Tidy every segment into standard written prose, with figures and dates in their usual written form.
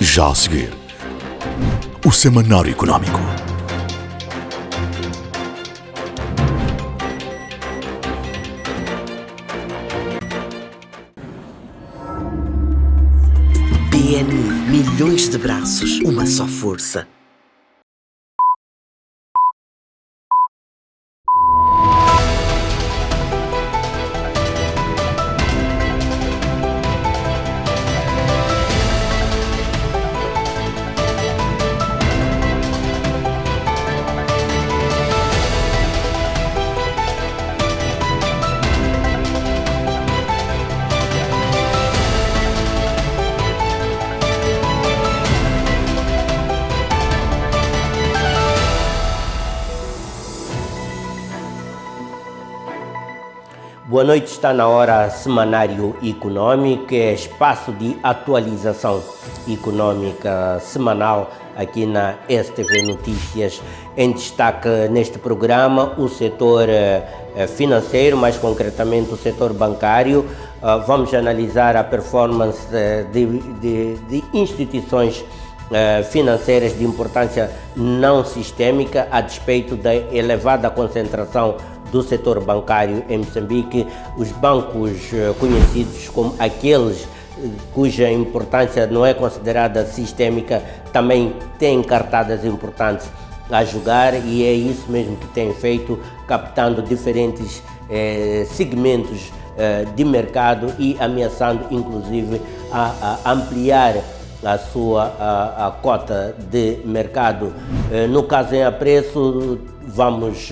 Já a seguir, o Semanário Económico. BNI, milhões de braços, uma só força. Boa noite, está na hora Semanário Económico, é espaço de atualização económica semanal aqui na STV Notícias. Em destaque neste programa o setor financeiro, mais concretamente o setor bancário. Vamos analisar a performance de instituições financeiras de importância não sistêmica a despeito da elevada concentração do setor bancário em Moçambique. Os bancos conhecidos como aqueles cuja importância não é considerada sistêmica também têm cartadas importantes a jogar, e é isso mesmo que tem feito, captando diferentes segmentos de mercado e ameaçando inclusive a ampliar a sua cota de mercado. No caso em apreço, vamos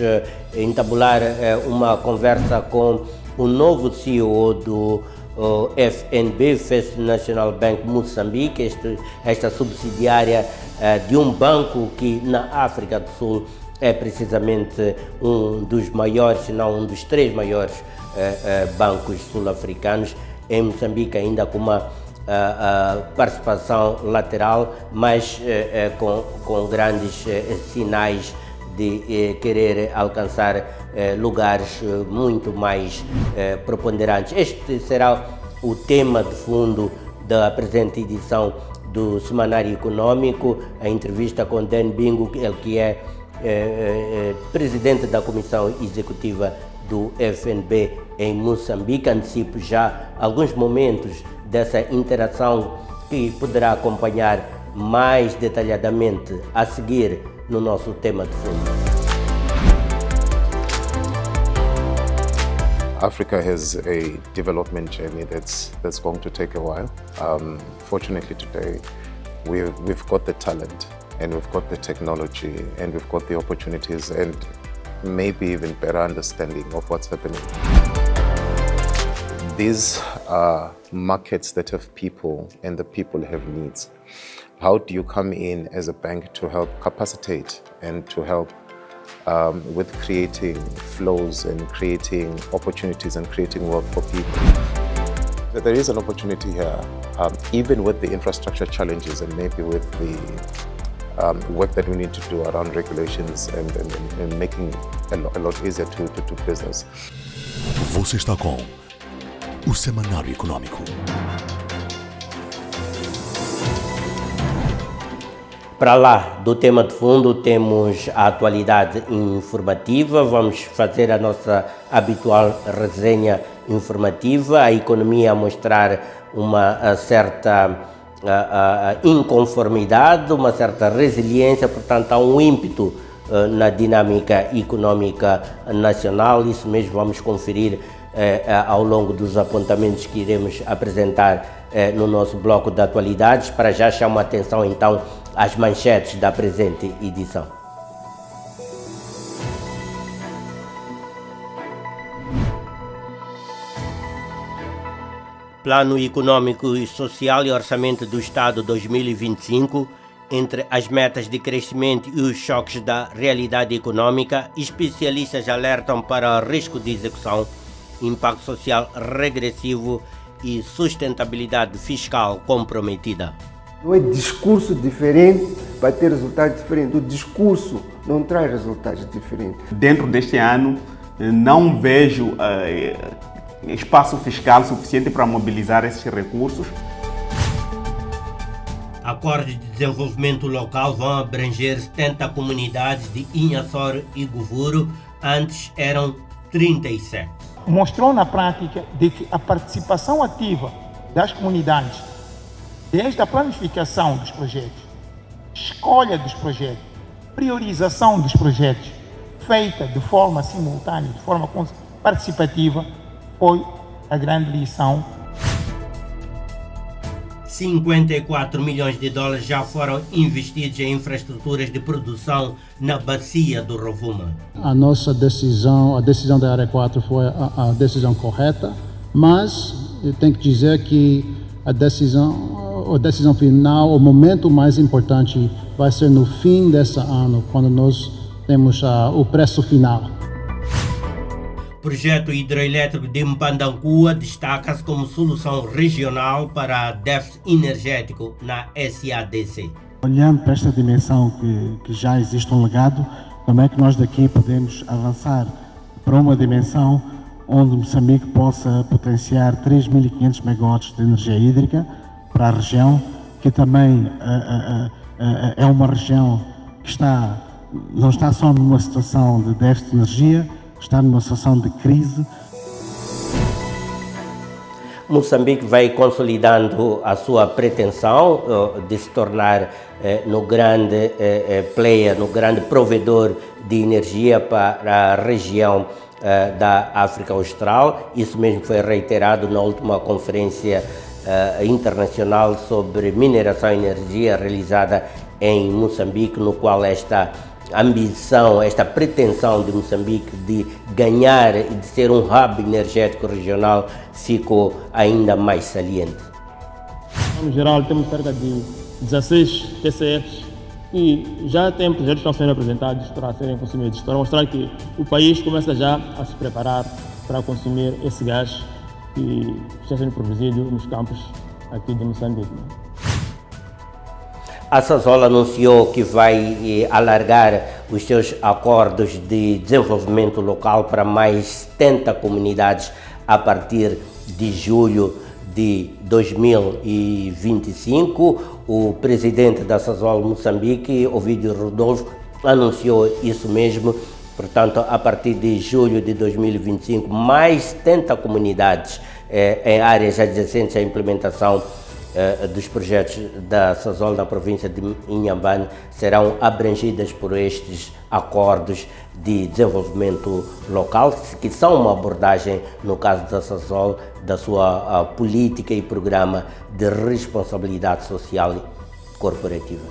entabular uma conversa com o novo CEO do FNB, First National Bank Moçambique, esta subsidiária de um banco que na África do Sul é precisamente um dos maiores, se não um dos três maiores bancos sul-africanos. Em Moçambique ainda com uma participação lateral, mas com grandes sinais de querer alcançar lugares muito mais preponderantes. Este será o tema de fundo da presente edição do Semanário Económico, a entrevista com Dan Bingu, ele que é presidente da Comissão Executiva do FNB em Moçambique. Antecipo já alguns momentos dessa interação que poderá acompanhar mais detalhadamente a seguir no nosso tema de fundo. Africa has a development journey that's going to take a while. Fortunately today, we've got the talent and we've got the technology and we've got the opportunities and maybe even better understanding of what's happening. These are markets that have people and the people have needs. How do you come in as a bank to help capacitate and to help with creating flows and creating opportunities and creating work for people? There is an opportunity here, even with the infrastructure challenges and maybe with the work that we need to do around regulations and making a lot easier to do business. Você está com o Semanário Económico. Para lá do tema de fundo, temos a atualidade informativa. Vamos fazer a nossa habitual resenha informativa. A economia a mostrar uma certa inconformidade, uma certa resiliência, portanto há um ímpeto na dinâmica económica nacional. Isso mesmo vamos conferir ao longo dos apontamentos que iremos apresentar no nosso bloco de atualidades. Para já chamo a atenção então às manchetes da presente edição. Plano Econômico e Social e Orçamento do Estado 2025, entre as metas de crescimento e os choques da realidade econômica, especialistas alertam para risco de execução, impacto social regressivo e sustentabilidade fiscal comprometida. Não é discurso diferente para ter resultados diferentes. O discurso não traz resultados diferentes. Dentro deste ano, não vejo espaço fiscal suficiente para mobilizar esses recursos. Acordos de desenvolvimento local vão abranger 70 comunidades de Inhassoro e Govuro, antes eram 37. Mostrou na prática de que a participação ativa das comunidades, desde a planificação dos projetos, escolha dos projetos, priorização dos projetos, feita de forma simultânea, de forma participativa, foi a grande lição. 54 milhões de dólares já foram investidos em infraestruturas de produção na bacia do Rovuma. A nossa decisão, a decisão da Área 4 foi a decisão correta, mas eu tenho que dizer que a decisão final, o momento mais importante vai ser no fim desse ano, quando nós temos o preço final. O projeto hidroelétrico de Mpandancua destaca-se como solução regional para déficit energético na SADC. Olhando para esta dimensão que já existe um legado, como é que nós daqui podemos avançar para uma dimensão onde Moçambique possa potenciar 3.500 megawatts de energia hídrica para a região, que também é uma região que não está só numa situação de déficit de energia, está numa situação de crise. Moçambique vai consolidando a sua pretensão de se tornar no grande player, no grande provedor de energia para a região da África Austral. Isso mesmo foi reiterado na última conferência internacional sobre mineração e energia realizada em Moçambique, no qual esta ambição, esta pretensão de Moçambique de ganhar e de ser um hub energético regional ficou ainda mais saliente. No geral, temos cerca de 16 TCFs e já tem projetos que estão sendo apresentados para serem consumidos, para mostrar que o país começa já a se preparar para consumir esse gás que está sendo produzido nos campos aqui de Moçambique. A Sasol anunciou que vai alargar os seus acordos de desenvolvimento local para mais 70 comunidades a partir de julho de 2025. O presidente da Sasol Moçambique, Ovidio Rodolfo, anunciou isso mesmo. Portanto, a partir de julho de 2025, mais 70 comunidades em áreas adjacentes à implementação dos projetos da Sasol na província de Inhambane serão abrangidas por estes acordos de desenvolvimento local, que são uma abordagem, no caso da Sasol, da sua política e programa de responsabilidade social corporativa.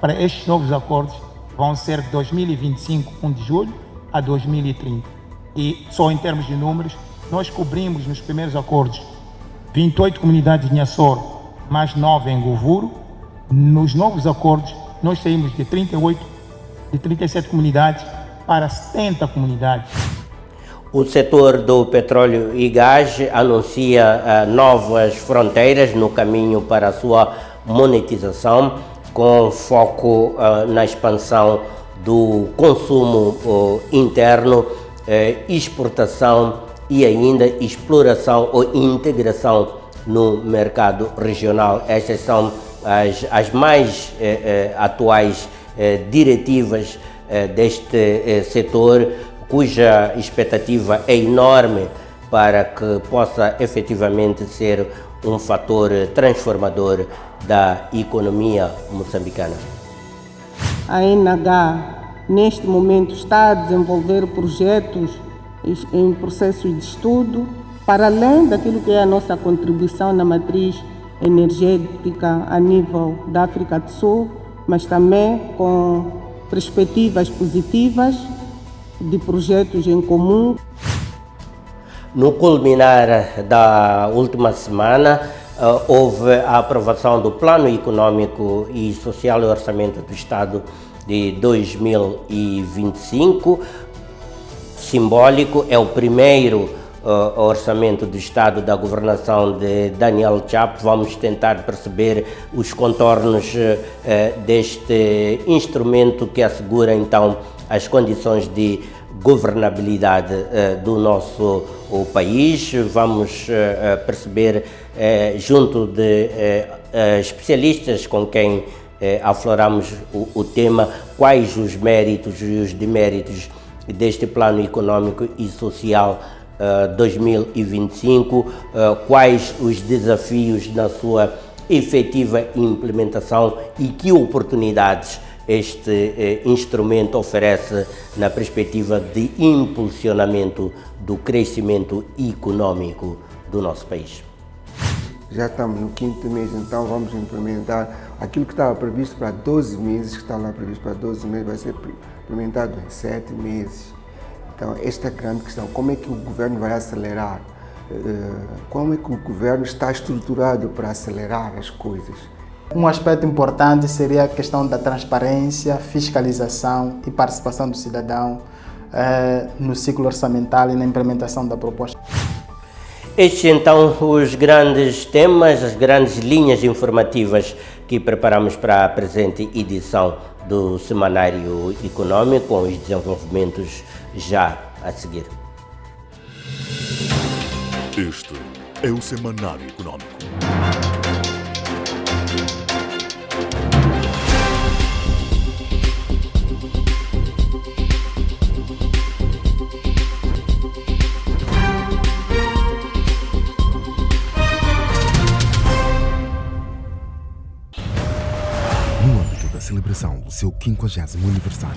Para estes novos acordos vão ser de 2025, 1 de julho, a 2030. E só em termos de números, nós cobrimos nos primeiros acordos 28 comunidades em Inhassoro, mais 9 em Govuro. Nos novos acordos, nós saímos de 37 comunidades para 70 comunidades. O setor do petróleo e gás anuncia novas fronteiras no caminho para a sua monetização, com foco na expansão do consumo interno, exportação e ainda exploração ou integração no mercado regional. Estas são as mais atuais diretivas deste setor, cuja expectativa é enorme para que possa efetivamente ser um fator transformador da economia moçambicana. A NH, neste momento, está a desenvolver projetos em processo de estudo, para além daquilo que é a nossa contribuição na matriz energética a nível da África do Sul, mas também com perspectivas positivas de projetos em comum. No culminar da última semana, houve a aprovação do Plano Econômico e Social e Orçamento do Estado de 2025. Simbólico, é o primeiro orçamento do Estado da governação de Daniel Chapo. Vamos tentar perceber os contornos deste instrumento que assegura então as condições de governabilidade do nosso país. Vamos perceber junto de especialistas com quem afloramos o tema, quais os méritos e os deméritos deste plano econômico e social 2025, quais os desafios na sua efetiva implementação e que oportunidades este instrumento oferece na perspectiva de impulsionamento do crescimento econômico do nosso país. Já estamos no 5º mês, então vamos implementar aquilo que estava previsto para 12 meses, que está lá previsto para 12 meses, vai ser implementado em 7 meses. Então, esta é a grande questão, como é que o governo vai acelerar? Como é que o governo está estruturado para acelerar as coisas? Um aspecto importante seria a questão da transparência, fiscalização e participação do cidadão no ciclo orçamental e na implementação da proposta. Estes então os grandes temas, as grandes linhas informativas que preparamos para a presente edição do Semanário Econômico, com os desenvolvimentos já a seguir. Este é o Semanário Econômico. No âmbito da celebração do seu 50º aniversário,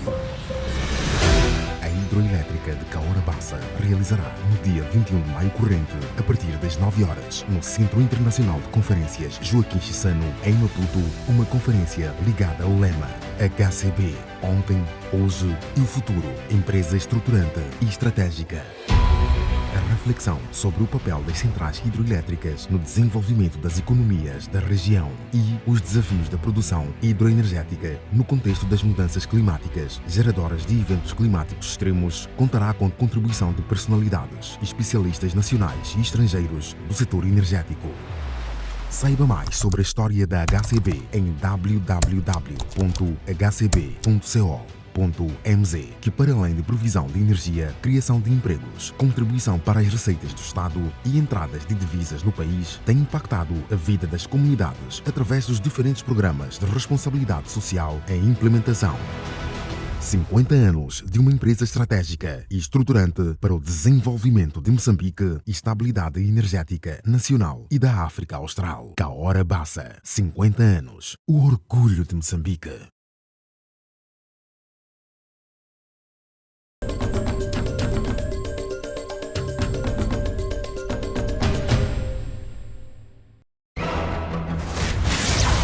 a Hidroelétrica de Cahora Bassa realizará no dia 21 de maio corrente, a partir das 9 horas, no Centro Internacional de Conferências Joaquim Chissano, em Maputo, uma conferência ligada ao lema HCB, ontem, hoje e o futuro, empresa estruturante e estratégica. A reflexão sobre o papel das centrais hidroelétricas no desenvolvimento das economias da região e os desafios da produção hidroenergética no contexto das mudanças climáticas geradoras de eventos climáticos extremos contará com a contribuição de personalidades e especialistas nacionais e estrangeiros do setor energético. Saiba mais sobre a história da HCB em www.hcb.co.mz, que para além de provisão de energia, criação de empregos, contribuição para as receitas do Estado e entradas de divisas no país, tem impactado a vida das comunidades através dos diferentes programas de responsabilidade social em implementação. 50 anos de uma empresa estratégica e estruturante para o desenvolvimento de Moçambique e estabilidade energética nacional e da África Austral. Cahora Bassa, 50 anos, o orgulho de Moçambique.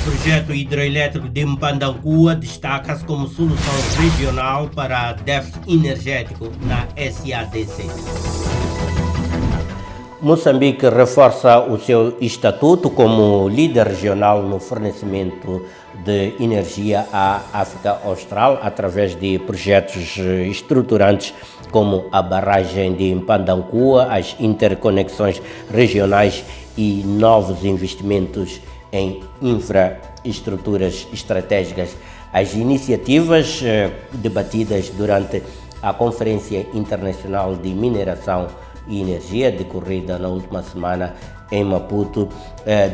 O projeto hidroelétrico de Mpandancua destaca-se como solução regional para déficit energético na SADC. Moçambique reforça o seu estatuto como líder regional no fornecimento de energia à África Austral através de projetos estruturantes como a barragem de Mpandancua, as interconexões regionais e novos investimentos em infraestruturas estratégicas. As iniciativas debatidas durante a Conferência Internacional de Mineração e Energia, decorrida na última semana em Maputo,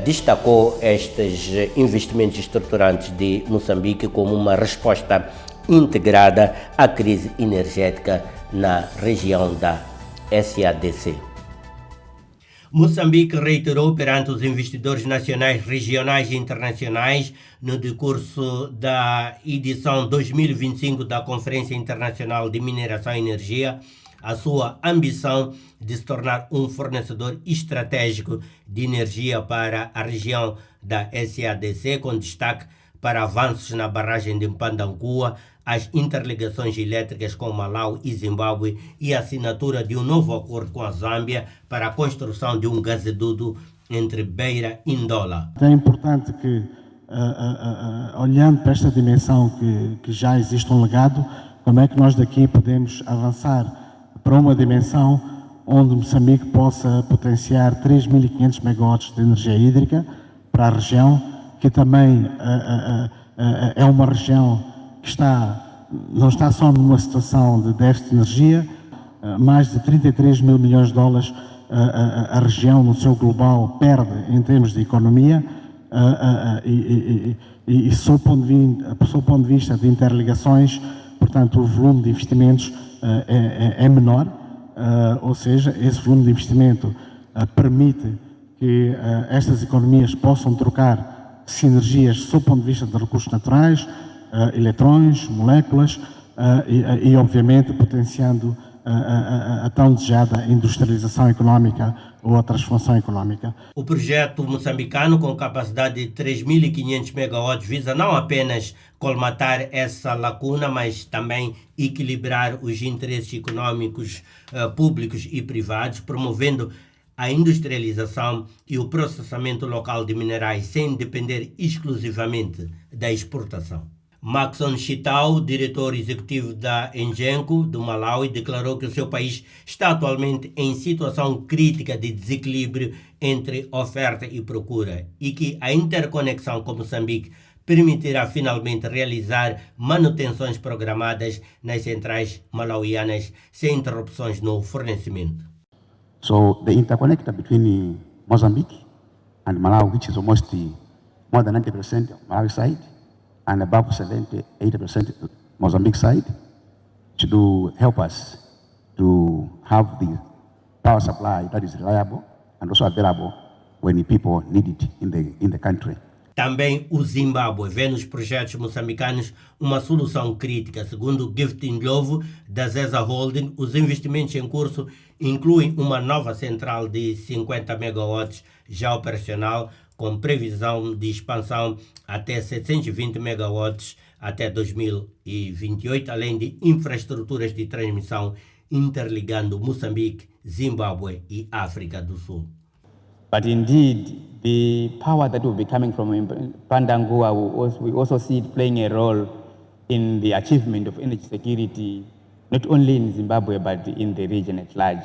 destacou estes investimentos estruturantes de Moçambique como uma resposta integrada à crise energética na região da SADC. Moçambique reiterou perante os investidores nacionais, regionais e internacionais no decurso da edição 2025 da Conferência Internacional de Mineração e Energia a sua ambição de se tornar um fornecedor estratégico de energia para a região da SADC, com destaque para avanços na barragem de Mpandancua, as interligações elétricas com Malau e Zimbábue e a assinatura de um novo acordo com a Zâmbia para a construção de um gasoduto entre Beira e Ndola. É importante que, olhando para esta dimensão que já existe um legado, como é que nós daqui podemos avançar para uma dimensão onde Moçambique possa potenciar 3.500 megawatts de energia hídrica para a região, que também é uma região que não está só numa situação de déficit de energia, mais de 33 mil milhões de dólares a região no seu global perde em termos de economia e sob o ponto de vista de interligações, portanto, o volume de investimentos é menor, ou seja, esse volume de investimento permite que estas economias possam trocar sinergias sob o ponto de vista de recursos naturais, eletrões, moléculas e obviamente, potenciando a tão desejada industrialização económica ou a transformação económica. O projeto moçambicano, com capacidade de 3.500 megawatts, visa não apenas colmatar essa lacuna, mas também equilibrar os interesses econômicos públicos e privados, promovendo a industrialização e o processamento local de minerais sem depender exclusivamente da exportação. Maxon Chitao, diretor executivo da Engenco do Malawi, declarou que o seu país está atualmente em situação crítica de desequilíbrio entre oferta e procura e que a interconexão com Moçambique permitirá finalmente realizar manutenções programadas nas centrais malauianas sem interrupções no fornecimento. So the interconnector between Mozambique and Malawi, which is almost more than 90% of Malawi side, and above 70-80% Mozambique side, to help us to have the power supply that is reliable and also available when the people need it in the country. Também o Zimbábue vê nos projetos moçambicanos uma solução crítica. Segundo Gifting Lovo, da Zesa Holding, os investimentos em curso incluem uma nova central de 50 megawatts já operacional, com previsão de expansão até 720 megawatts até 2028, além de infraestruturas de transmissão interligando Moçambique, Zimbábue e África do Sul. But indeed, the power that will be coming from Pandangua, we also see it playing a role in the achievement of energy security, not only in Zimbabwe, but in the region at large.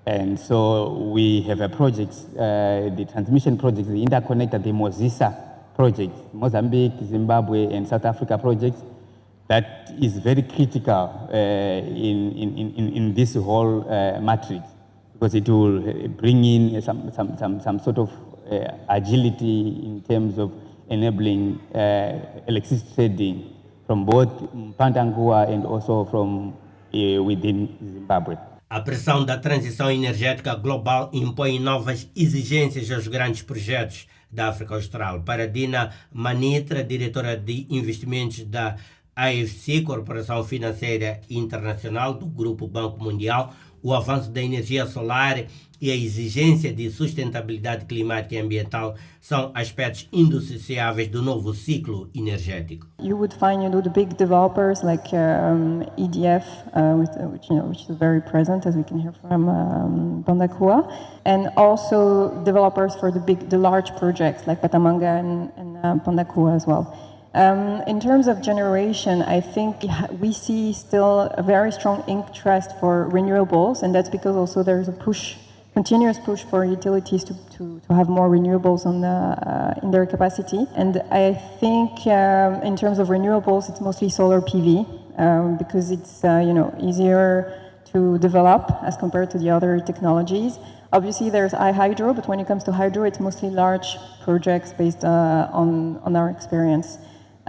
And so we have a project, the transmission project, the interconnector, the Mozisa project, Mozambique, Zimbabwe, and South Africa project, that is very critical in this whole matrix, because it will bring in some sort of agility in terms of enabling electricity trading from both Pandangua and also from within Zimbabwe. A pressão da transição energética global impõe novas exigências aos grandes projetos da África Austral. Para Dina Manitra, diretora de investimentos da AFC, Corporação Financeira Internacional do Grupo Banco Mundial, o avanço da energia solar e a exigência de sustentabilidade climática e ambiental são aspectos indissociáveis do novo ciclo energético. You would find, the big developers like EDF, which is very present, as we can hear from Pandangua, and also developers for the large projects like Patamanga and Pandangua as well. In terms of generation, I think we see still a very strong interest for renewables, and that's because also there's a continuous push for utilities to have more renewables in their capacity. And I think in terms of renewables, it's mostly solar PV because it's easier to develop as compared to the other technologies. Obviously, there's iHydro, but when it comes to hydro, it's mostly large projects based on our experience.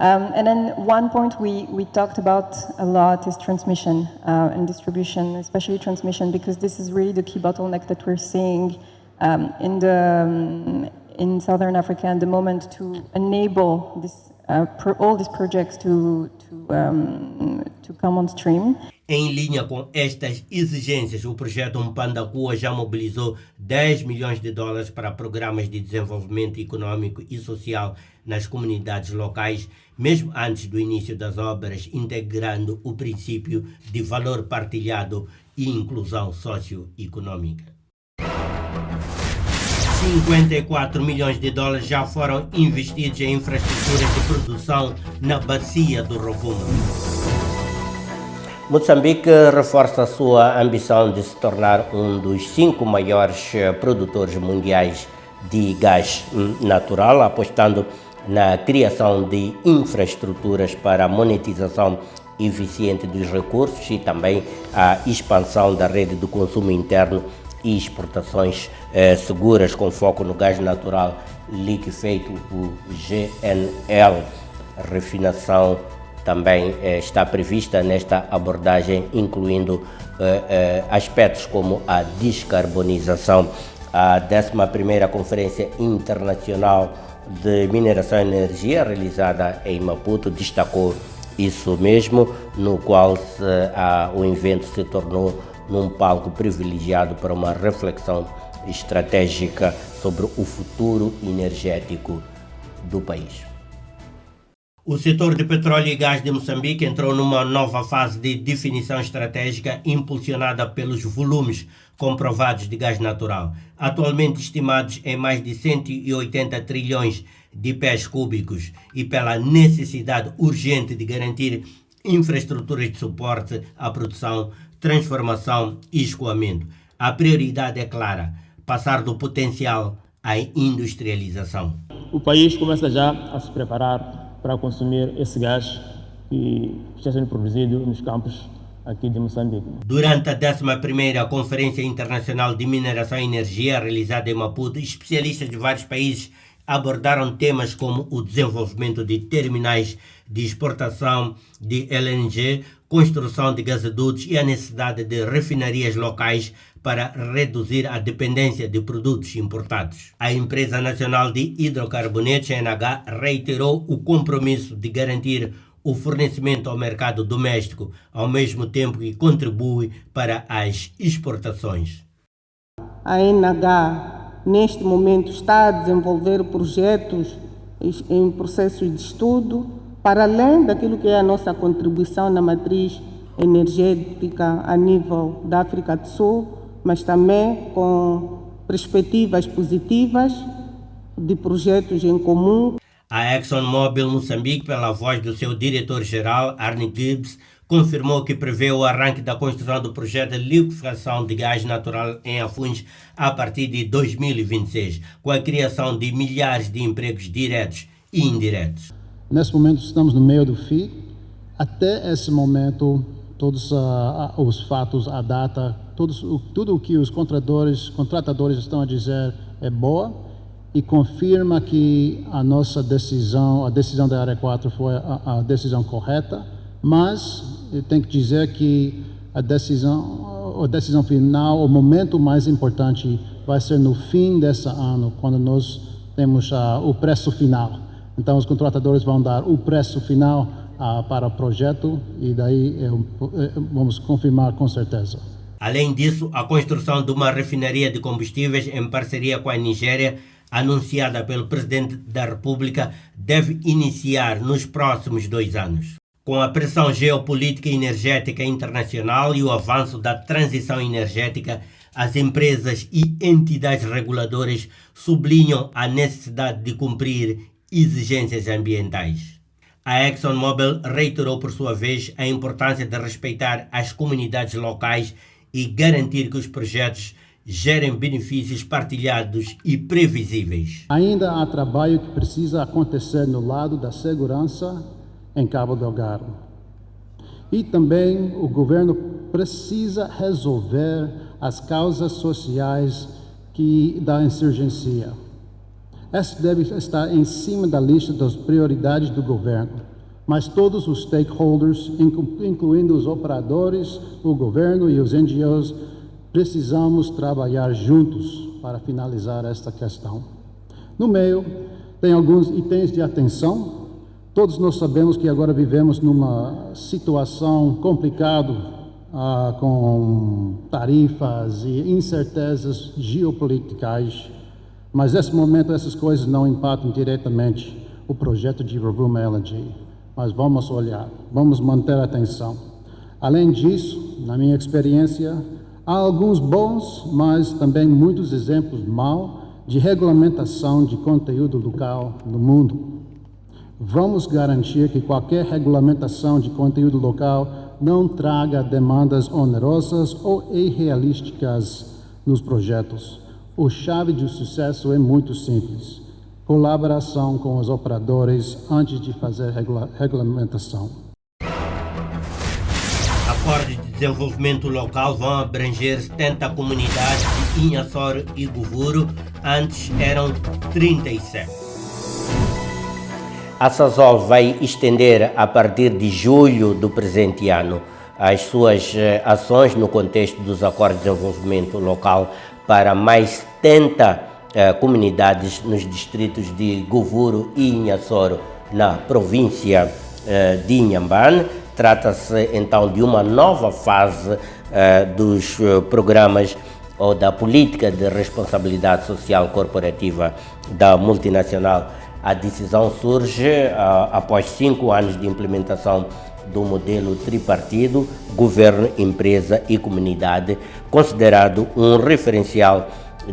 And then one point we talked about a lot is transmission and distribution, especially transmission, because this is really the key bottleneck that we're seeing in Southern Africa at the moment to enable this, all these projects to come on stream. Em linha com estas exigências, o projeto Pandangua já mobilizou 10 milhões de dólares para programas de desenvolvimento econômico e social nas comunidades locais, mesmo antes do início das obras, integrando o princípio de valor partilhado e inclusão socioeconômica. 54 milhões de dólares já foram investidos em infraestruturas de produção na bacia do Rovuma. Moçambique reforça a sua ambição de se tornar um dos 5 maiores produtores mundiais de gás natural, apostando na criação de infraestruturas para a monetização eficiente dos recursos e também a expansão da rede de consumo interno e exportações seguras com foco no gás natural liquefeito, o GNL. A refinação também está prevista nesta abordagem, incluindo aspectos como a descarbonização. A 11ª Conferência Internacional de Mineração e Energia, realizada em Maputo, destacou isso mesmo, no qual o evento se tornou num palco privilegiado para uma reflexão estratégica sobre o futuro energético do país. O setor de petróleo e gás de Moçambique entrou numa nova fase de definição estratégica impulsionada pelos volumes comprovados de gás natural, atualmente estimados em mais de 180 trilhões de pés cúbicos, e pela necessidade urgente de garantir infraestruturas de suporte à produção, transformação e escoamento. A prioridade é clara: passar do potencial à industrialização. O país começa já a se preparar para consumir esse gás que está sendo produzido nos campos aqui de Moçambique. Durante a 11ª Conferência Internacional de Mineração e Energia, realizada em Maputo, especialistas de vários países abordaram temas como o desenvolvimento de terminais de exportação de LNG, construção de gasodutos e a necessidade de refinarias locais para reduzir a dependência de produtos importados. A Empresa Nacional de Hidrocarbonetos, ENH, reiterou o compromisso de garantir o fornecimento ao mercado doméstico, ao mesmo tempo que contribui para as exportações. A ENH, neste momento, está a desenvolver projetos em processos de estudo, para além daquilo que é a nossa contribuição na matriz energética a nível da África do Sul, mas também com perspectivas positivas de projetos em comum. A ExxonMobil Moçambique, pela voz do seu diretor-geral, Arne Gibbs, confirmou que prevê o arranque da construção do projeto de liquefação de gás natural em Afuns a partir de 2026, com a criação de milhares de empregos diretos e indiretos. Nesse momento estamos no meio do fim. Até esse momento, todos os fatos, a data, tudo o que os contratadores estão a dizer é boa e confirma que a nossa decisão, a decisão da Área 4 foi a decisão correta, mas eu tenho que dizer que a decisão final, o momento mais importante vai ser no fim desse ano, quando nós temos o preço final. Então os contratadores vão dar o preço final para o projeto e daí vamos confirmar com certeza. Além disso, a construção de uma refinaria de combustíveis em parceria com a Nigéria, anunciada pelo Presidente da República, deve iniciar nos próximos 2 anos. Com a pressão geopolítica e energética internacional e o avanço da transição energética, as empresas e entidades reguladoras sublinham a necessidade de cumprir exigências ambientais. A ExxonMobil reiterou, por sua vez, a importância de respeitar as comunidades locais e garantir que os projetos gerem benefícios partilhados e previsíveis. Ainda há trabalho que precisa acontecer no lado da segurança em Cabo Delgado. E também o governo precisa resolver as causas sociais da insurgência. Essa deve estar em cima da lista das prioridades do governo, mas todos os stakeholders, incluindo os operadores, o governo e os NGOs, precisamos trabalhar juntos para finalizar esta questão. No meio, tem alguns itens de atenção. Todos nós sabemos que agora vivemos numa situação complicada, com tarifas e incertezas geopolíticas. Mas nesse momento essas coisas não impactam diretamente o projeto de Rovuma LNG. Mas vamos olhar, vamos manter a atenção. Além disso, na minha experiência, há alguns bons, mas também muitos exemplos maus de regulamentação de conteúdo local no mundo. Vamos garantir que qualquer regulamentação de conteúdo local não traga demandas onerosas ou irrealísticas nos projetos. A chave de sucesso é muito simples: colaboração com os operadores antes de fazer regulamentação. Acordos de desenvolvimento local vão abranger 70 comunidades de Inhassoro e Govuro, antes eram 37. A Sazol vai estender a partir de julho do presente ano as suas ações no contexto dos acordos de desenvolvimento local para mais 70 comunidades nos distritos de Govuro e Inhassoro, na província de Inhambane. Trata-se então de uma nova fase dos programas ou da política de responsabilidade social corporativa da multinacional. A decisão surge após 5 anos de implementação do modelo tripartido, governo, empresa e comunidade, considerado um referencial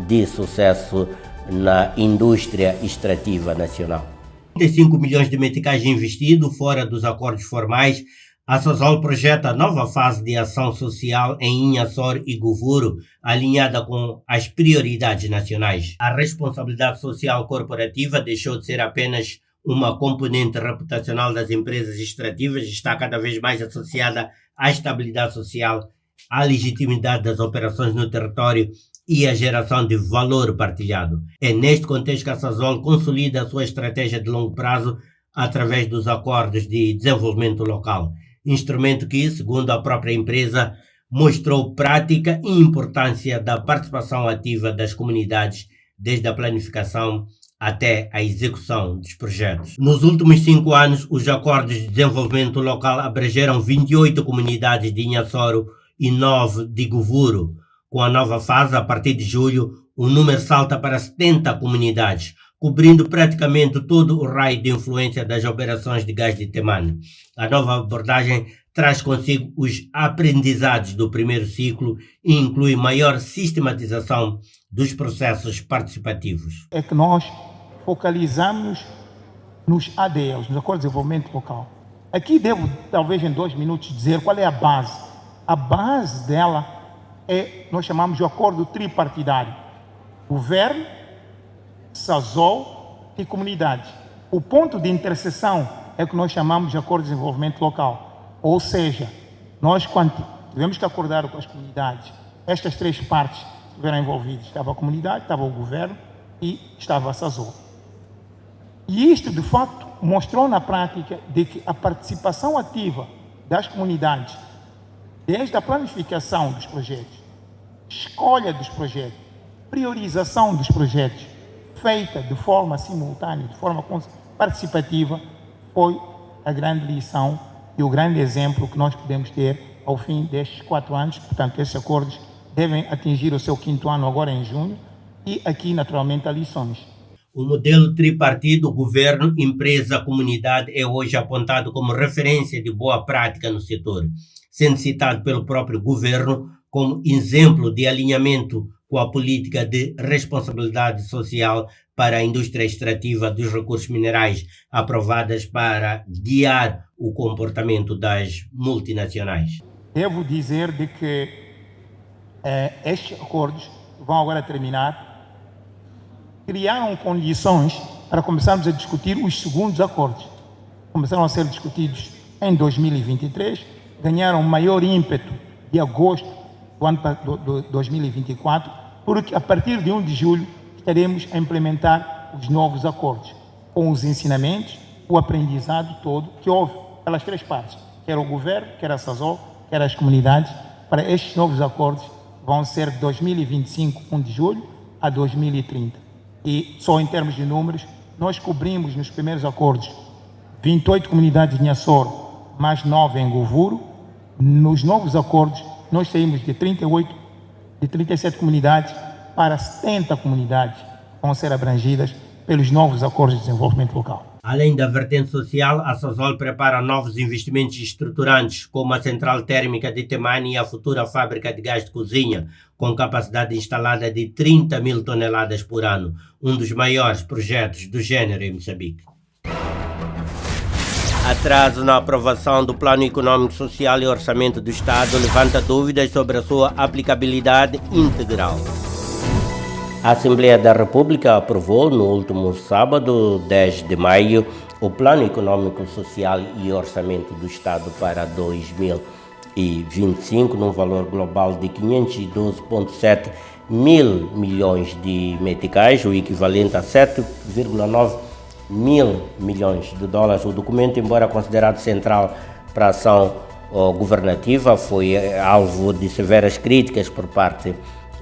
de sucesso na indústria extrativa nacional. 35 milhões de meticais investidos fora dos acordos formais. A Sazol projeta nova fase de ação social em Inhassoro e Govuro, alinhada com as prioridades nacionais. A responsabilidade social corporativa deixou de ser apenas uma componente reputacional das empresas extrativas, está cada vez mais associada à estabilidade social, à legitimidade das operações no território e à geração de valor partilhado. É neste contexto que a Sazol consolida a sua estratégia de longo prazo através dos acordos de desenvolvimento local, instrumento que, segundo a própria empresa, mostrou prática e importância da participação ativa das comunidades desde a planificação até a execução dos projetos. Nos últimos 5 anos, os acordos de desenvolvimento local abrangeram 28 comunidades de Inhassoro e 9 de Govuro. Com a nova fase, a partir de julho, o número salta para 70 comunidades, cobrindo praticamente todo o raio de influência das operações de gás de Temane. A nova abordagem traz consigo os aprendizados do primeiro ciclo e inclui maior sistematização dos processos participativos. É que nós focalizamos nos ADLs, nos Acordos de Desenvolvimento Local. Aqui devo, talvez em 2 minutos, dizer qual é a base. A base dela nós chamamos de acordo tripartidário. Governo, Sazol e comunidade. O ponto de interseção é o que nós chamamos de acordo de desenvolvimento local. Ou seja, nós quando tivemos que acordar com as comunidades, estas 3 partes estiveram envolvidas. Estava a comunidade, estava o governo e estava a Sazol. E isto, de facto, mostrou na prática de que a participação ativa das comunidades, desde a planificação dos projetos, escolha dos projetos, priorização dos projetos, feita de forma simultânea, de forma participativa, foi a grande lição e o grande exemplo que nós podemos ter ao fim destes 4 anos. Portanto, esses acordos devem atingir o seu 5º ano agora em junho e aqui, naturalmente, há lições. O modelo tripartido, governo, empresa, comunidade, é hoje apontado como referência de boa prática no setor, sendo citado pelo próprio governo como exemplo de alinhamento com a política de responsabilidade social para a indústria extrativa dos recursos minerais, aprovadas para guiar o comportamento das multinacionais. Devo dizer de que estes acordos vão agora terminar, criaram condições para começarmos a discutir os segundos acordos. Começaram a ser discutidos em 2023, ganharam maior ímpeto de agosto do ano de 2024, porque a partir de 1 de julho estaremos a implementar os novos acordos, com os ensinamentos, o aprendizado todo que houve pelas 3 partes, quer o governo, quer a Sazol, quer as comunidades. Para estes novos acordos vão ser de 2025, 1 de julho, a 2030. E só em termos de números, nós cobrimos nos primeiros acordos 28 comunidades de Inhassoro, mais 9 em Govuro. Nos novos acordos, nós saímos de 37 comunidades para 70 comunidades que vão ser abrangidas pelos novos acordos de desenvolvimento local. Além da vertente social, a Sazol prepara novos investimentos estruturantes, como a central térmica de Temane e a futura fábrica de gás de cozinha, com capacidade instalada de 30 mil toneladas por ano, um dos maiores projetos do gênero em Moçambique. Atraso na aprovação do Plano Econômico, Social e Orçamento do Estado levanta dúvidas sobre a sua aplicabilidade integral. A Assembleia da República aprovou no último sábado, 10 de maio, o Plano Econômico, Social e Orçamento do Estado para 2023. 2025, num valor global de 512,7 mil milhões de meticais, o equivalente a 7,9 mil milhões de dólares. O documento, embora considerado central para a ação governativa, foi alvo de severas críticas por parte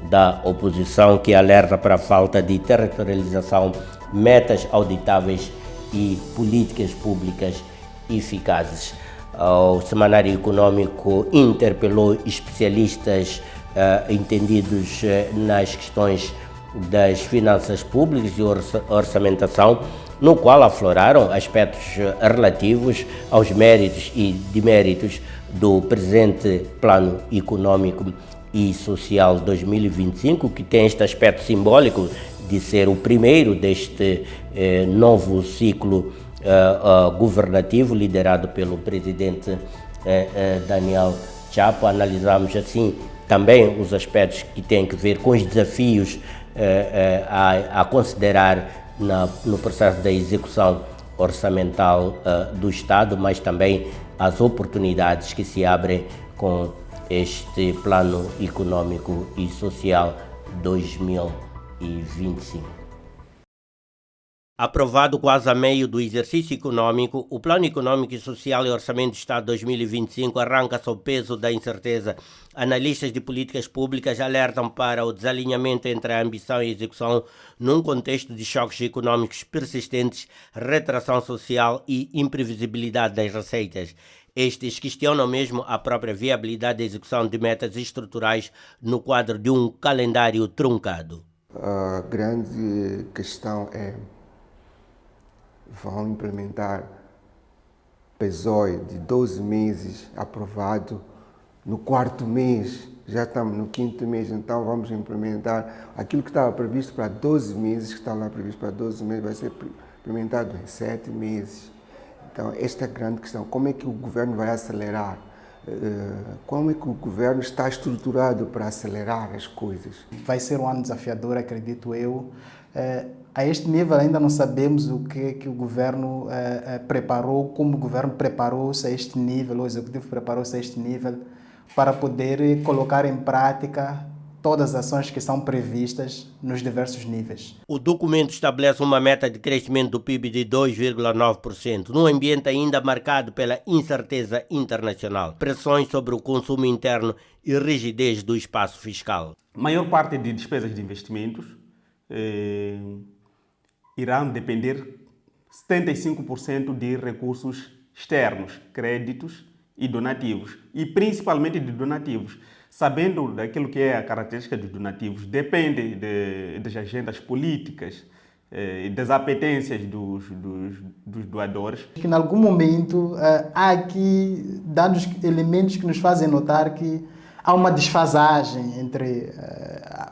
da oposição, que alerta para a falta de territorialização, metas auditáveis e políticas públicas eficazes. O Semanário Econômico interpelou especialistas entendidos nas questões das finanças públicas e orçamentação, no qual afloraram aspectos relativos aos méritos e deméritos do presente Plano Econômico e Social 2025, que tem este aspecto simbólico de ser o primeiro deste novo ciclo governativo liderado pelo presidente Daniel Chapo. Analisamos assim também os aspectos que têm a ver com os desafios a considerar no processo da execução orçamental do Estado, mas também as oportunidades que se abrem com este Plano Econômico e Social 2025. Aprovado quase a meio do exercício econômico, o Plano Econômico e Social e Orçamento do Estado 2025 arranca sob o peso da incerteza. Analistas de políticas públicas alertam para o desalinhamento entre a ambição e a execução num contexto de choques econômicos persistentes, retração social e imprevisibilidade das receitas. Estes questionam mesmo a própria viabilidade da execução de metas estruturais no quadro de um calendário truncado. A grande questão é: vão implementar PSOE de 12 meses aprovado, no 4º mês, já estamos no 5º mês, então vamos implementar aquilo que estava previsto para 12 meses, que está lá previsto para 12 meses, vai ser implementado em 7 meses. Então, esta é a grande questão: como é que o governo vai acelerar? Como é que o governo está estruturado para acelerar as coisas? Vai ser um ano desafiador, acredito eu. A este nível ainda não sabemos o que o governo preparou, como o governo preparou-se a este nível, o executivo preparou-se a este nível para poder colocar em prática todas as ações que são previstas nos diversos níveis. O documento estabelece uma meta de crescimento do PIB de 2,9%, num ambiente ainda marcado pela incerteza internacional, pressões sobre o consumo interno e rigidez do espaço fiscal. A maior parte de despesas de investimentos irão depender 75% de recursos externos, créditos e donativos, e principalmente de donativos. Sabendo daquilo que é a característica dos donativos, depende das agendas políticas e das apetências dos doadores. Que em algum momento há aqui dados, elementos que nos fazem notar que há uma desfasagem entre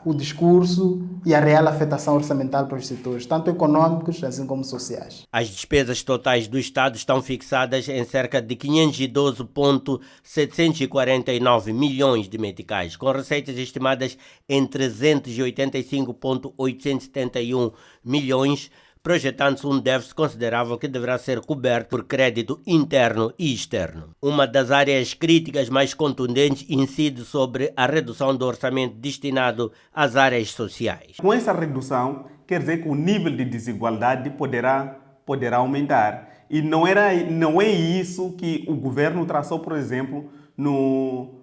o discurso e a real afetação orçamental para os setores, tanto econômicos assim como sociais. As despesas totais do Estado estão fixadas em cerca de 512,749 milhões de meticais, com receitas estimadas em 385,871 milhões, projetando-se um déficit considerável que deverá ser coberto por crédito interno e externo. Uma das áreas críticas mais contundentes incide sobre a redução do orçamento destinado às áreas sociais. Com essa redução, quer dizer que o nível de desigualdade poderá aumentar. E não é isso que o governo traçou, por exemplo,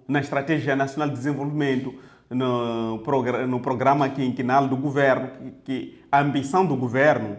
na Estratégia Nacional de Desenvolvimento, no programa quinquenal do governo, que a ambição do governo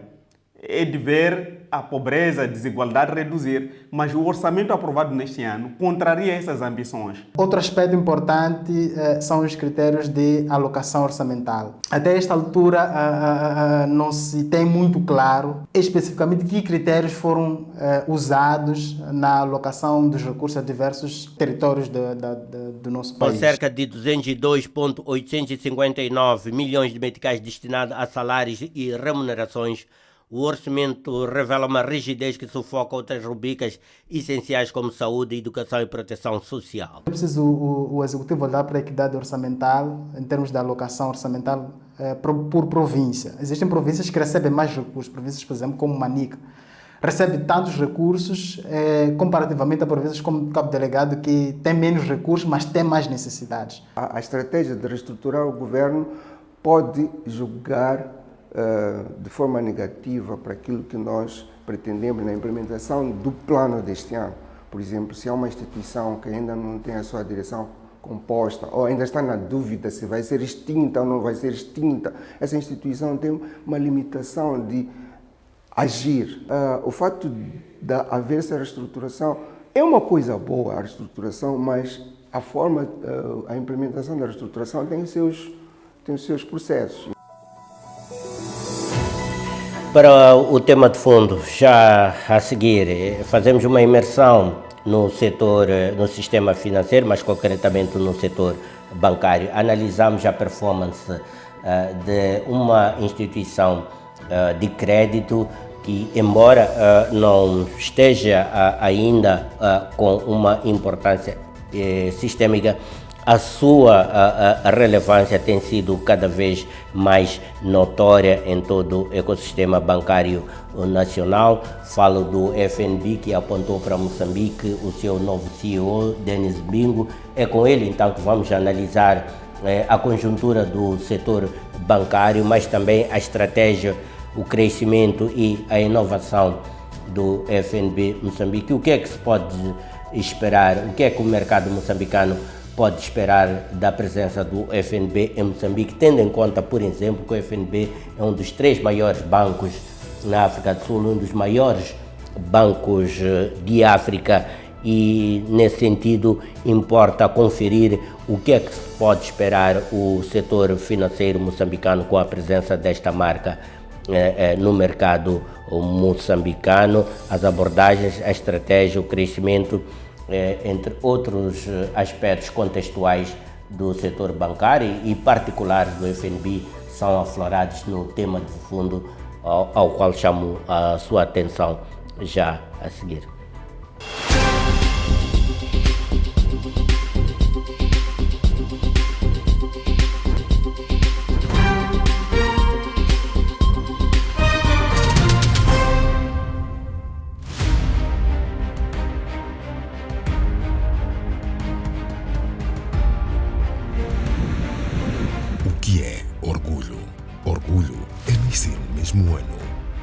é de ver a pobreza, a desigualdade reduzir, mas o orçamento aprovado neste ano contraria essas ambições. Outro aspecto importante são os critérios de alocação orçamental. Até esta altura não se tem muito claro especificamente que critérios foram usados na alocação dos recursos a diversos territórios do nosso país. Com cerca de 202,859 milhões de meticais destinados a salários e remunerações, o orçamento revela uma rigidez que sufoca outras rubricas essenciais como saúde, educação e proteção social. É preciso o Executivo olhar para a equidade orçamental em termos de alocação orçamental por província. Existem províncias que recebem mais recursos, províncias, por exemplo, como Manica, recebe tantos recursos comparativamente, por vezes, como Cabo Delgado, que tem menos recursos, mas tem mais necessidades. A estratégia de reestruturar o governo pode julgar de forma negativa para aquilo que nós pretendemos na implementação do plano deste ano. Por exemplo, se há uma instituição que ainda não tem a sua direção composta, ou ainda está na dúvida se vai ser extinta ou não vai ser extinta, essa instituição tem uma limitação de agir. O fato de haver essa reestruturação é uma coisa boa, a reestruturação, mas a forma, a implementação da reestruturação tem os seus processos. Para o tema de fundo, já a seguir, fazemos uma imersão no setor, no sistema financeiro, mas concretamente no setor bancário. Analisamos a performance de uma instituição de crédito que, embora não esteja ainda com uma importância sistêmica, a sua relevância tem sido cada vez mais notória em todo o ecossistema bancário nacional. Falo do FNB, que apontou para Moçambique o seu novo CEO, Denis Bingo. É com ele então que vamos analisar a conjuntura do setor bancário, mas também a estratégia, o crescimento e a inovação do FNB Moçambique. O que é que se pode esperar? O que é que o mercado moçambicano pode esperar da presença do FNB em Moçambique, tendo em conta, por exemplo, que o FNB é um dos 3 maiores bancos na África do Sul, um dos maiores bancos de África, e nesse sentido importa conferir o que é que se pode esperar o setor financeiro moçambicano com a presença desta marca no mercado moçambicano, as abordagens, a estratégia, o crescimento, entre outros aspectos contextuais do setor bancário e particulares do FNB, são aflorados no tema de fundo ao qual chamo a sua atenção já a seguir.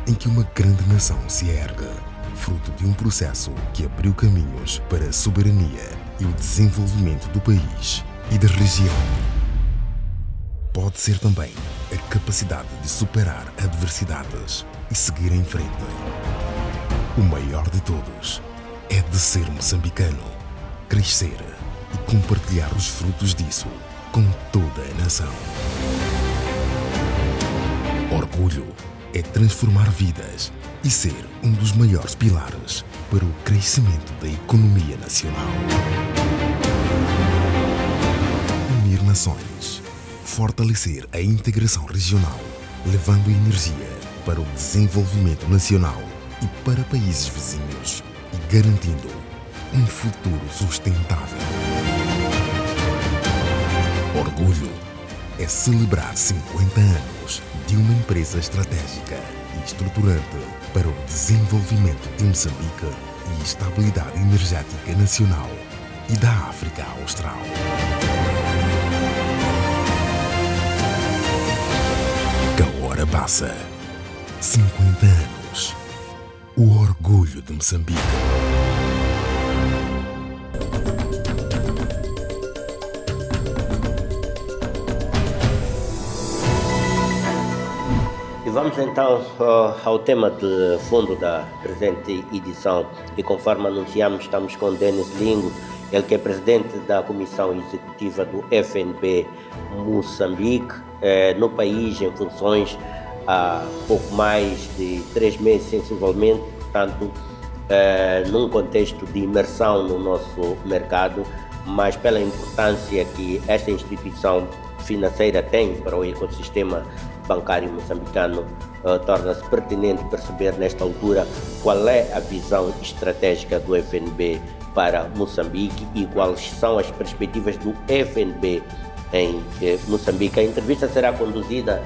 Em que uma grande nação se ergue, fruto de um processo que abriu caminhos para a soberania e o desenvolvimento do país e da região. Pode ser também a capacidade de superar adversidades e seguir em frente. O maior de todos é de ser moçambicano, crescer e compartilhar os frutos disso com toda a nação. Orgulho é transformar vidas e ser um dos maiores pilares para o crescimento da economia nacional. Unir nações, fortalecer a integração regional, levando energia para o desenvolvimento nacional e para países vizinhos e garantindo um futuro sustentável. Orgulho é celebrar 50 anos de uma empresa estratégica e estruturante para o desenvolvimento de Moçambique e estabilidade energética nacional e da África Austral. Kahora Bassa, 50 anos. O orgulho de Moçambique. Vamos então ao tema de fundo da presente edição e, conforme anunciamos, estamos com Denis Bingo, ele que é presidente da Comissão Executiva do FNB Moçambique, no país em funções há pouco mais de 3 meses sensivelmente, portanto num contexto de imersão no nosso mercado, mas pela importância que esta instituição financeira tem para o ecossistema bancário moçambicano, torna-se pertinente perceber nesta altura qual é a visão estratégica do FNB para Moçambique e quais são as perspectivas do FNB em Moçambique. A entrevista será conduzida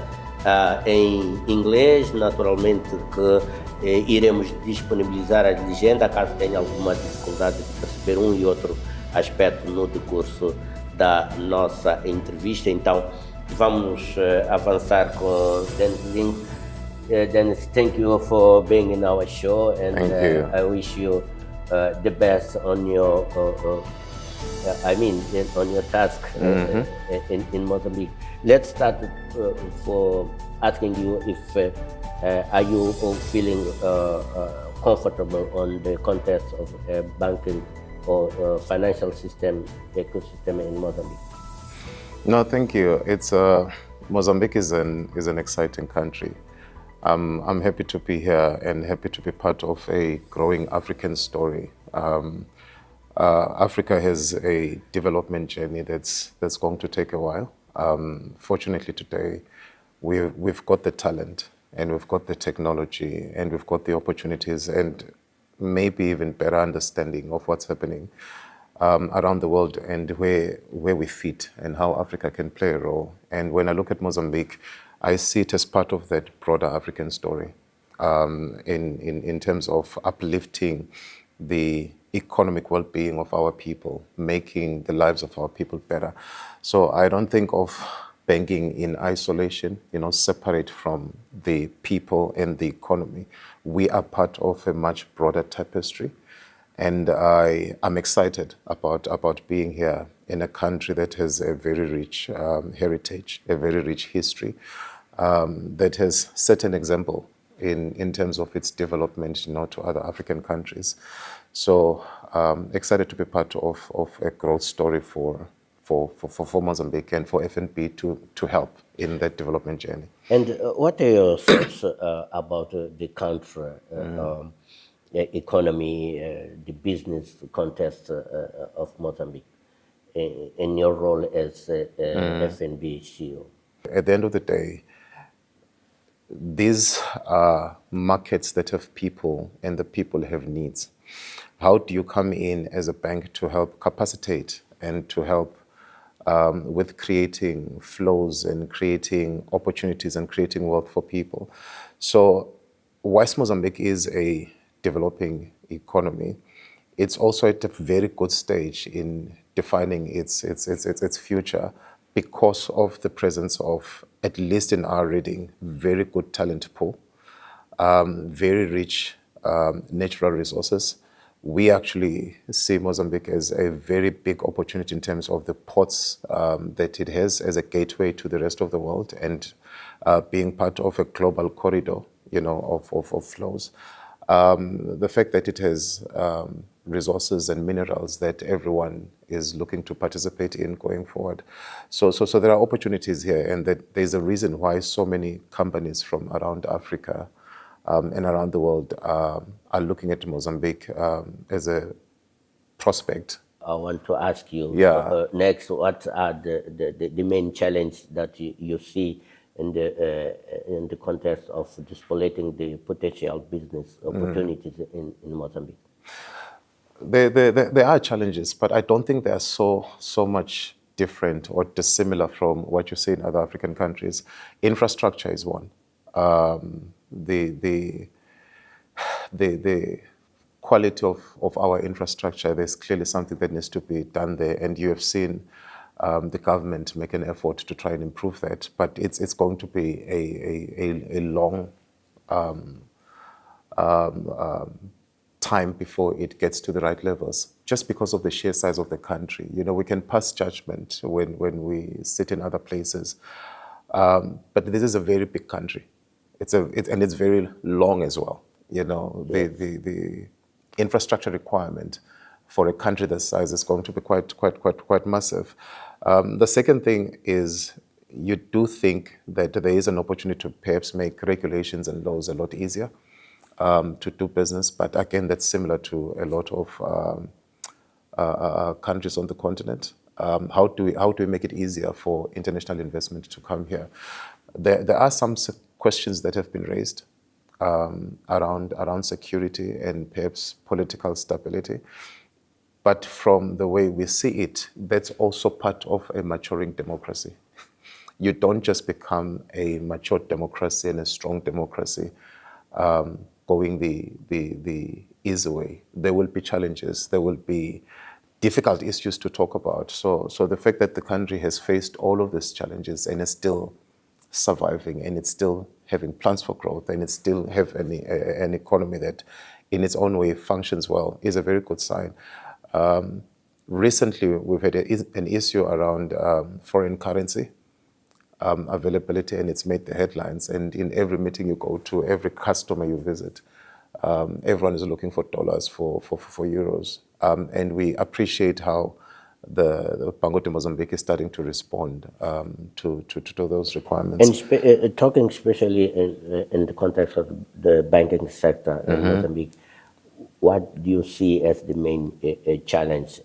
em inglês, naturalmente que Iremos disponibilizar a legenda caso tenha alguma dificuldade de perceber um e outro aspecto no decurso da nossa entrevista. Então, vamos avançar com Dennis Link. Dennis, thank you for being in our show, and I wish you the best on your on your task in Mozambique. Let's start for asking you if are you feeling comfortable on the context of banking or financial system ecosystem in Mozambique? No, thank you. It's Mozambique is an exciting country. I'm happy to be here and happy to be part of a growing African story. Africa has a development journey that's going to take a while. Fortunately today, we've got the talent and we've got the technology and we've got the opportunities and maybe even better understanding of what's happening around the world and where we fit and how Africa can play a role. And when I look at Mozambique, I see it as part of that broader African story in terms of uplifting the economic well-being of our people, making the lives of our people better. So I don't think of banking in isolation, separate from the people and the economy. We are part of a much broader tapestry. And I'm excited about being here in a country that has a very rich heritage, a very rich history, that has set an example in terms of its development, to other African countries. So excited to be part of a growth story for Mozambique and for FNB to help in that development journey. And what are your thoughts about the country? Economy, the business context of Mozambique, in your role as FNB CEO? At the end of the day, these are markets that have people and the people have needs. How do you come in as a bank to help capacitate and to help with creating flows and creating opportunities and creating wealth for people? So whilst Mozambique is a developing economy, it's also at a very good stage in defining its future because of the presence of, at least in our reading, very good talent pool, very rich natural resources. We actually see Mozambique as a very big opportunity in terms of the ports that it has as a gateway to the rest of the world and being part of a global corridor, of flows. The fact that it has resources and minerals that everyone is looking to participate in going forward. So there are opportunities here, and that there's a reason why so many companies from around Africa and around the world are looking at Mozambique as a prospect. I want to ask you next, what are the main challenges that you see in the context of displaying the potential business opportunities in Mozambique? There are challenges, but I don't think they are so much different or dissimilar from what you see in other African countries. Infrastructure is one. The quality of our infrastructure, there's clearly something that needs to be done there, and you have seen the government make an effort to try and improve that, but it's going to be a long time before it gets to the right levels, just because of the sheer size of the country. We can pass judgment when we sit in other places, but this is a very big country. And it's very long as well. The infrastructure requirement for a country this size is going to be quite massive. The second thing is, you do think that there is an opportunity to perhaps make regulations and laws a lot easier to do business, but again, that's similar to a lot of countries on the continent. How do we make it easier for international investment to come here? There are some questions that have been raised around security and perhaps political stability. But from the way we see it, that's also part of a maturing democracy. You don't just become a mature democracy and a strong democracy going the easy way. There will be challenges. There will be difficult issues to talk about. So the fact that the country has faced all of these challenges and is still surviving, and it's still having plans for growth, and it still have an economy that in its own way functions well, is a very good sign. Recently, we've had an issue around foreign currency availability, and it's made the headlines. And in every meeting you go to, every customer you visit, everyone is looking for dollars, for euros. And we appreciate how the Banco de Mozambique is starting to respond to those requirements. And talking especially in the context of the banking sector in Mozambique, what do you see as the main challenge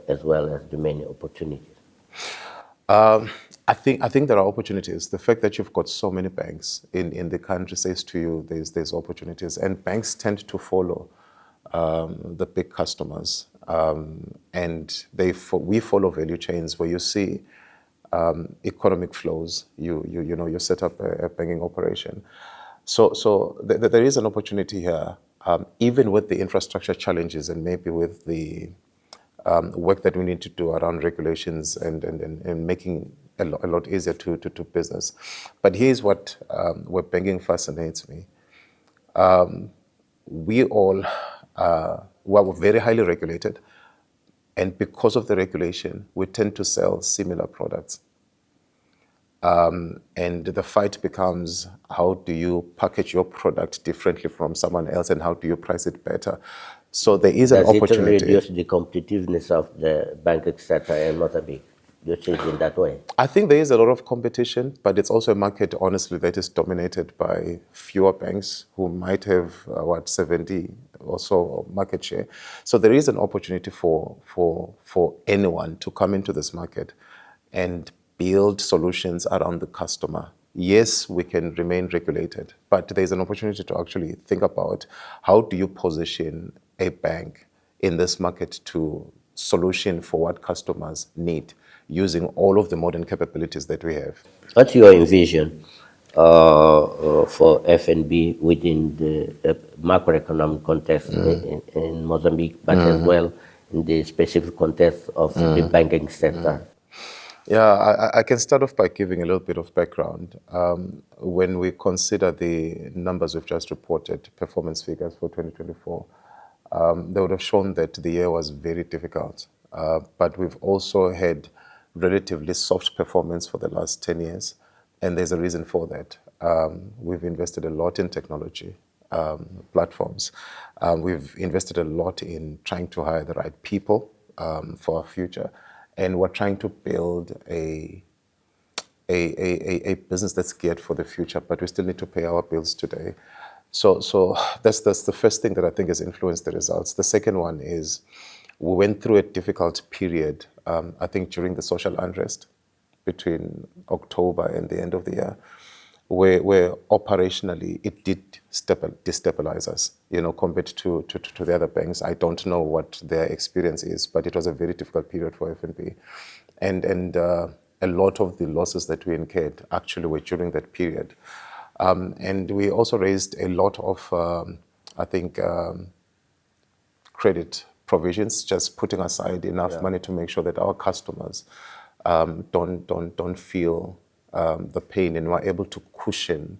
as well as the main opportunities? I think there are opportunities. The fact that you've got so many banks in the country says to you there's opportunities, and banks tend to follow the big customers, and we follow value chains where you see economic flows. You set up a banking operation, so there is an opportunity here, even with the infrastructure challenges and maybe with the work that we need to do around regulations and making a lot easier to do business. But here's where banking fascinates me. We all we're very highly regulated, and because of the regulation, we tend to sell similar products. And the fight becomes, how do you package your product differently from someone else, and how do you price it better? So there is an opportunity. Does it reduce the competitiveness of the banking sector in Mozambique? Do you think in that way? I think there is a lot of competition, but it's also a market, honestly, that is dominated by fewer banks who might have, 70 or so market share. So there is an opportunity for anyone to come into this market and build solutions around the customer. Yes, we can remain regulated, but there's an opportunity to actually think about, how do you position a bank in this market to solution for what customers need, using all of the modern capabilities that we have. What's your envision for FNB within the macroeconomic context in Mozambique, but as well in the specific context of the banking sector? Yeah, I can start off by giving a little bit of background. When we consider the numbers we've just reported, performance figures for 2024, they would have shown that the year was very difficult. But we've also had relatively soft performance for the last 10 years, and there's a reason for that. We've invested a lot in technology platforms. We've invested a lot in trying to hire the right people for our future, and we're trying to build a business that's geared for the future, but we still need to pay our bills today. So that's the first thing that I think has influenced the results. The second one is, we went through a difficult period, I think during the social unrest between October and the end of the year, where operationally it did destabilize us, compared to the other banks. I don't know what their experience is, but it was a very difficult period for FNB. And a lot of the losses that we incurred actually were during that period. And we also raised a lot of, credit provisions, just putting aside enough money to make sure that our customers don't feel the pain, and we're able to cushion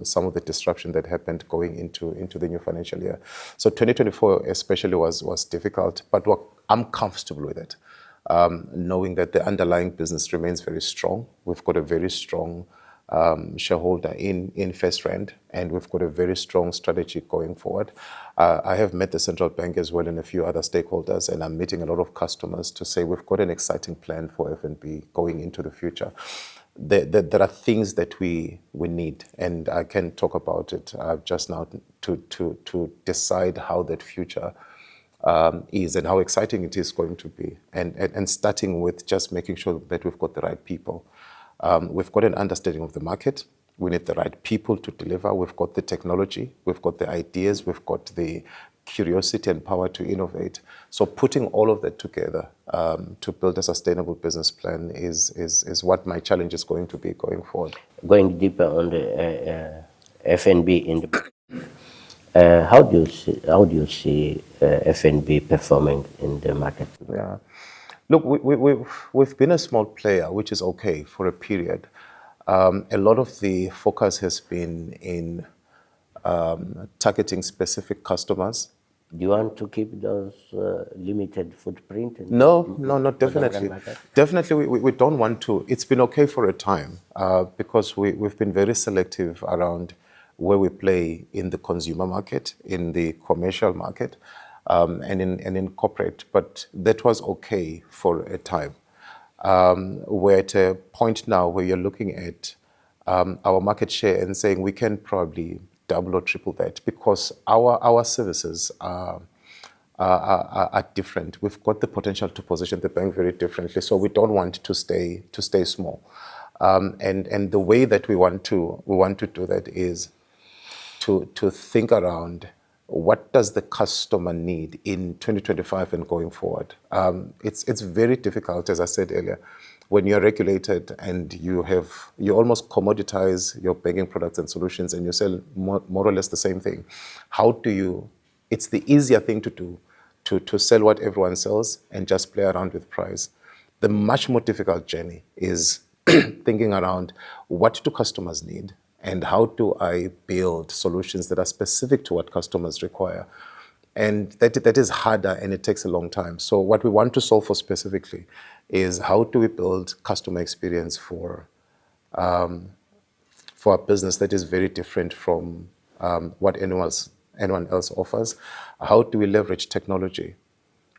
some of the disruption that happened going into the new financial year. So 2024 especially was difficult, but I'm comfortable with it, knowing that the underlying business remains very strong. We've got a very strong shareholder in FirstRand, and we've got a very strong strategy going forward. I have met the central bank as well and a few other stakeholders, and I'm meeting a lot of customers to say we've got an exciting plan for FNB going into the future. There are things that we need, and I can talk about it just now to decide how that future is and how exciting it is going to be, and starting with just making sure that we've got the right people. We've got an understanding of the market. We need the right people to deliver. We've got the technology. We've got the ideas. We've got the curiosity and power to innovate. So putting all of that together to build a sustainable business plan is what my challenge is going to be going forward. Going deeper on the FNB in the How do you see FNB performing in the market? Yeah. Look, we've been a small player, which is okay for a period. A lot of the focus has been in targeting specific customers. Do you want to keep those limited footprint? No, not definitely. Definitely, we don't want to. It's been okay for a time because we've been very selective around where we play in the consumer market, in the commercial market, and in corporate. But that was okay for a time. We're at a point now where you're looking at our market share and saying we can probably double or triple that because our services are different. We've got the potential to position the bank very differently, so we don't want to stay small. And the way that we want to do that is to think around what does the customer need in 2025 and going forward. It's very difficult, as I said earlier, when you're regulated and you almost commoditize your banking products and solutions and you sell more or less the same thing. It's the easier thing to do to sell what everyone sells and just play around with price. The much more difficult journey is thinking around what do customers need and how do I build solutions that are specific to what customers require. And that is harder and it takes a long time. So what we want to solve for specifically is how do we build customer experience for a business that is very different from what anyone else offers. How do we leverage technology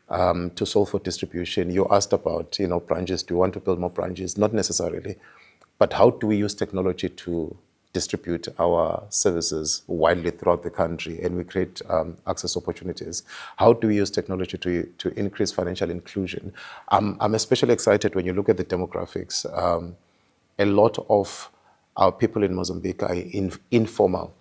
to solve for distribution? You asked about branches. Do you want to build more branches? Not necessarily. But how do we use technology to distribute our services widely throughout the country and we create access opportunities? How do we use technology to increase financial inclusion? I'm especially excited when you look at the demographics. A lot of our people in Mozambique are in informal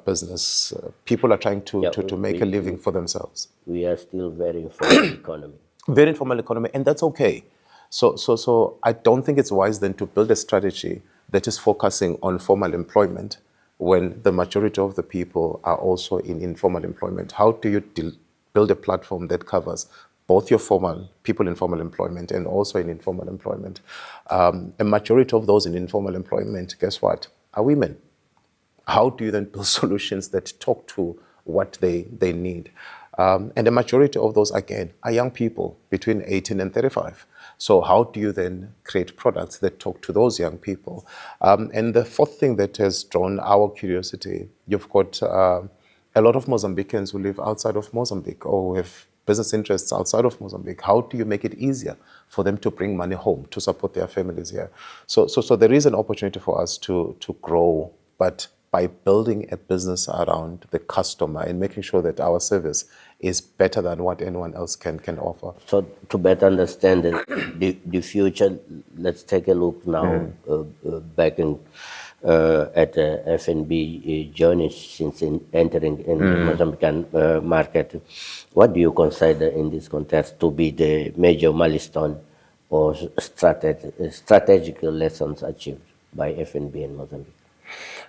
business. People are trying to make a living for themselves. We are still very informal economy. Very informal economy, and that's okay. So I don't think it's wise then to build a strategy that is focusing on formal employment when the majority of the people are also in informal employment. How do you build a platform that covers both your formal people in formal employment and also in informal employment? A majority of those in informal employment, guess what, are women. How do you then build solutions that talk to what they need? And the majority of those, again, are young people between 18 and 35. So how do you then create products that talk to those young people? And the fourth thing that has drawn our curiosity, you've got a lot of Mozambicans who live outside of Mozambique or who have business interests outside of Mozambique. How do you make it easier for them to bring money home to support their families here? So there is an opportunity for us to grow, but by building a business around the customer and making sure that our service is better than what anyone else can offer. So to better understand the future, let's take a look now back at the FNB journey since entering in the Mozambican market. What do you consider in this context to be the major milestone or strategic lessons achieved by FNB in Mozambique?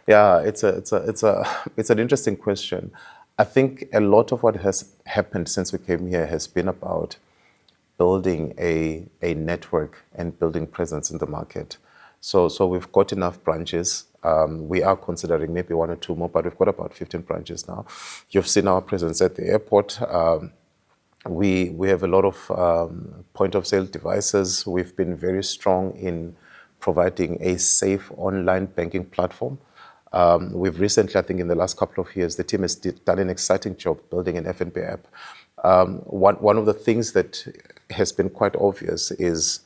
Yeah, it's an interesting question. I think a lot of what has happened since we came here has been about building a network and building presence in the market. So we've got enough branches. We are considering maybe 1 or 2 more, but we've got about 15 branches now. You've seen our presence at the airport. We have a lot of point of sale devices. We've been very strong in providing a safe online banking platform. We've recently, I think in the last couple of years, the team has done an exciting job building an FNB app. One of the things that has been quite obvious is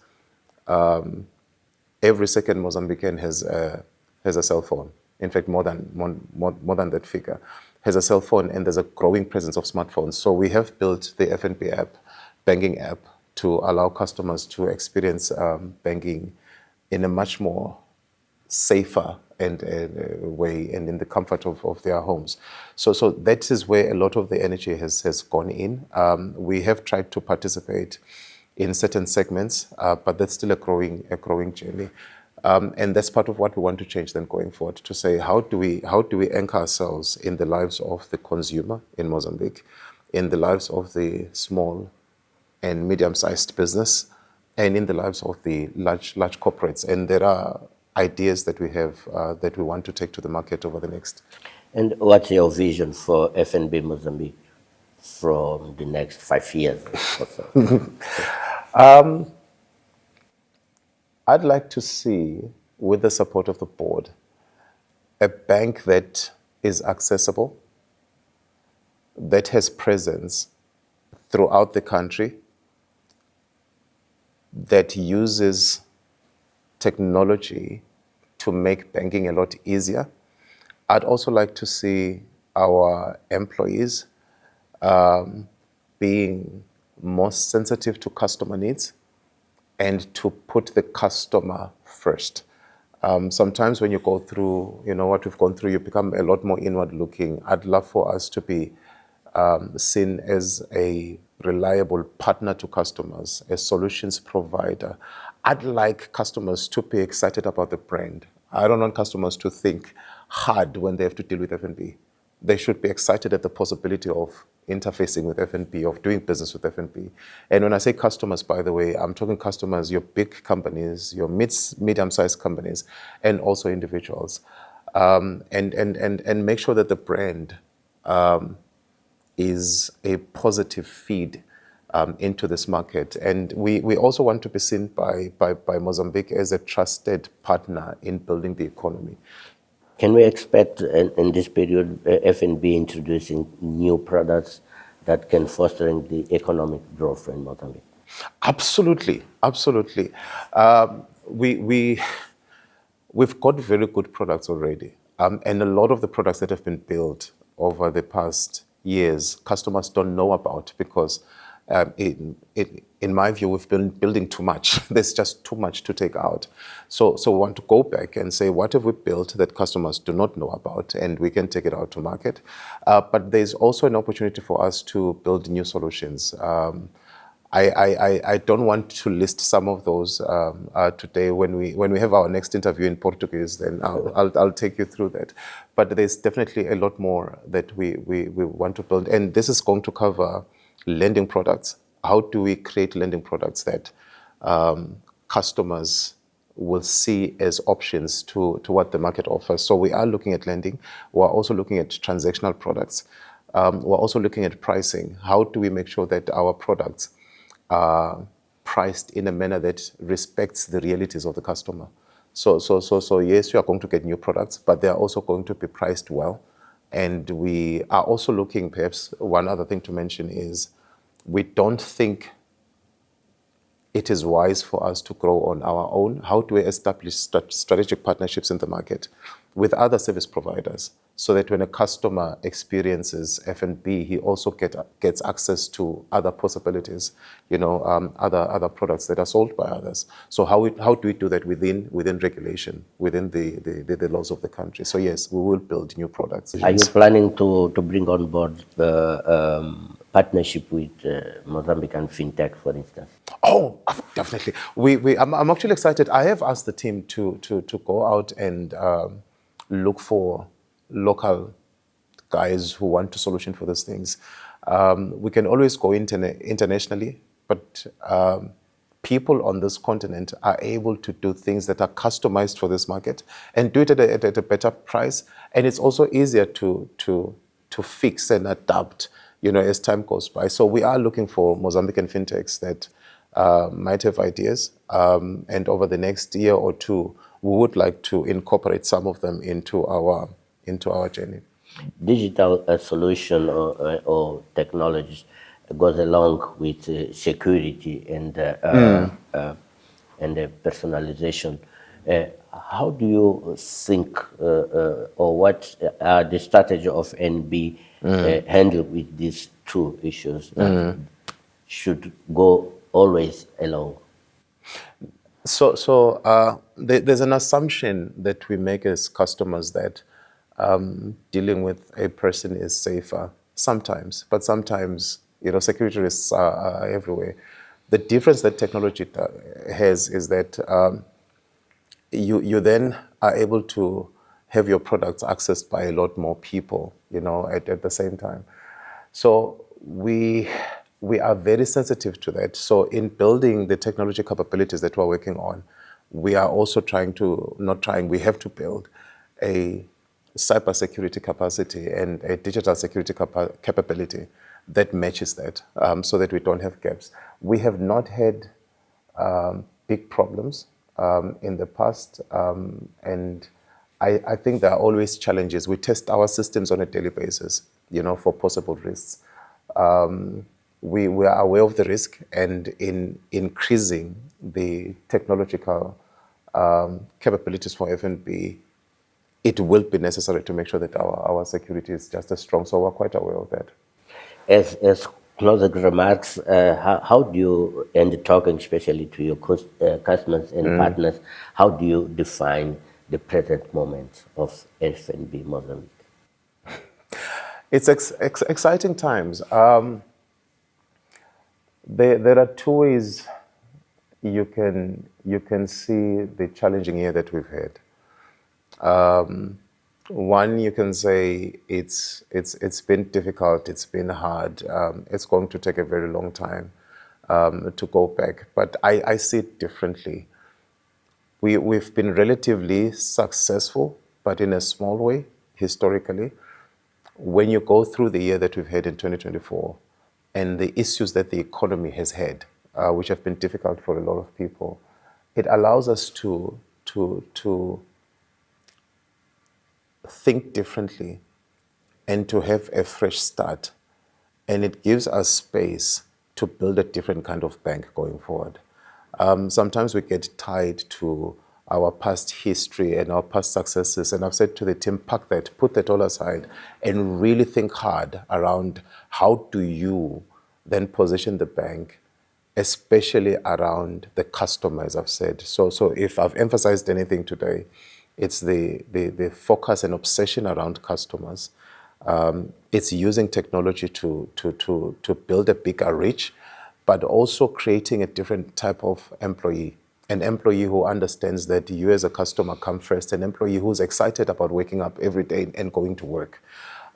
every second Mozambican has a cell phone. In fact, more than that figure, has a cell phone, and there's a growing presence of smartphones. So we have built the FNB app, banking app, to allow customers to experience banking in a much more safer and way and in the comfort of their homes. So that is where a lot of the energy has gone in. We have tried to participate in certain segments, but that's still a growing journey. And that's part of what we want to change then going forward, to say how do we anchor ourselves in the lives of the consumer in Mozambique, in the lives of the small and medium-sized business, and in the lives of the large corporates. And there are ideas that we have that we want to take to the market over the next. And what's your vision for FNB Mozambique from the next 5 years or so? I'd like to see, with the support of the board, a bank that is accessible, that has presence throughout the country, that uses technology to make banking a lot easier. I'd also like to see our employees being more sensitive to customer needs and to put the customer first. Sometimes when you go through, what we've gone through, you become a lot more inward looking. I'd love for us to be seen as a reliable partner to customers, a solutions provider. I'd like customers to be excited about the brand. I don't want customers to think hard when they have to deal with FNB. They should be excited at the possibility of interfacing with FNB, of doing business with FNB. And when I say customers, by the way, I'm talking customers, your big companies, your medium-sized companies, and also individuals. And make sure that the brand is a positive feed into this market. And we also want to be seen by Mozambique as a trusted partner in building the economy. Can we expect in this period FNB introducing new products that can foster the economic growth in Mozambique? Absolutely, absolutely. We've got very good products already. And a lot of the products that have been built over the past years, customers don't know about because in my view, we've been building too much. There's just too much to take out. So we want to go back and say, what have we built that customers do not know about, and we can take it out to market. But there's also an opportunity for us to build new solutions. I don't want to list some of those today. When we have our next interview in Portuguese, then I'll take you through that. But there's definitely a lot more that we want to build, and this is going to cover lending products. How do we create lending products that customers will see as options to what the market offers? So we are looking at lending. We're also looking at transactional products. We're also looking at pricing. How do we make sure that our products are priced in a manner that respects the realities of the customer? So yes, you are going to get new products, but they are also going to be priced well. And we are also looking, perhaps one other thing to mention is, we don't think it is wise for us to grow on our own. How do we establish strategic partnerships in the market with other service providers so that when a customer experiences FNB, he also gets access to other possibilities, other products that are sold by others. So how do we do that within regulation, within the laws of the country? So yes, we will build new products. Are you planning to bring on board partnership with Mozambican fintech, for instance? Oh, definitely. I'm actually excited. I have asked the team to go out and look for local guys who want to solution for these things. We can always go internationally, but people on this continent are able to do things that are customized for this market and do it at a better price. And it's also easier to fix and adapt, as time goes by. So we are looking for Mozambican fintechs that might have ideas. And over the next year or two, we would like to incorporate some of them into our journey. Digital solution or technologies goes along with security and personalization. How do you think, or what are the strategy of NB handle with these two issues that should go always along? So there's an assumption that we make as customers that dealing with a person is safer sometimes, but sometimes security risks are everywhere. The difference that technology has is that you then are able to have your products accessed by a lot more people, at the same time. So we are very sensitive to that. So in building the technology capabilities that we're working on, we are also we have to build a cybersecurity capacity and a digital security capability that matches that, so that we don't have gaps. We have not had big problems in the past, and I think there are always challenges. We test our systems on a daily basis, for possible risks. We are aware of the risk, and in increasing the technological capabilities for FNB, it will be necessary to make sure that our security is just as strong. So we're quite aware of that. As closing remarks, how do you, and talking especially to your customers and partners, how do you define the present moment of FNB Mozambique? It's exciting times. There are two ways you can see the challenging year that we've had. One, you can say it's been difficult, it's been hard, it's going to take a very long time to go back. But I see it differently. We've been relatively successful, but in a small way, historically. When you go through the year that we've had in 2024 and the issues that the economy has had, which have been difficult for a lot of people, it allows us to think differently and to have a fresh start. And it gives us space to build a different kind of bank going forward. Sometimes we get tied to our past history and our past successes. And I've said to the team, put that all aside and really think hard around how do you then position the bank, especially around the customer, as I've said. So if I've emphasized anything today, it's the focus and obsession around customers. It's using technology to build a bigger reach, but also creating a different type of employee. An employee who understands that you as a customer come first, an employee who's excited about waking up every day and going to work.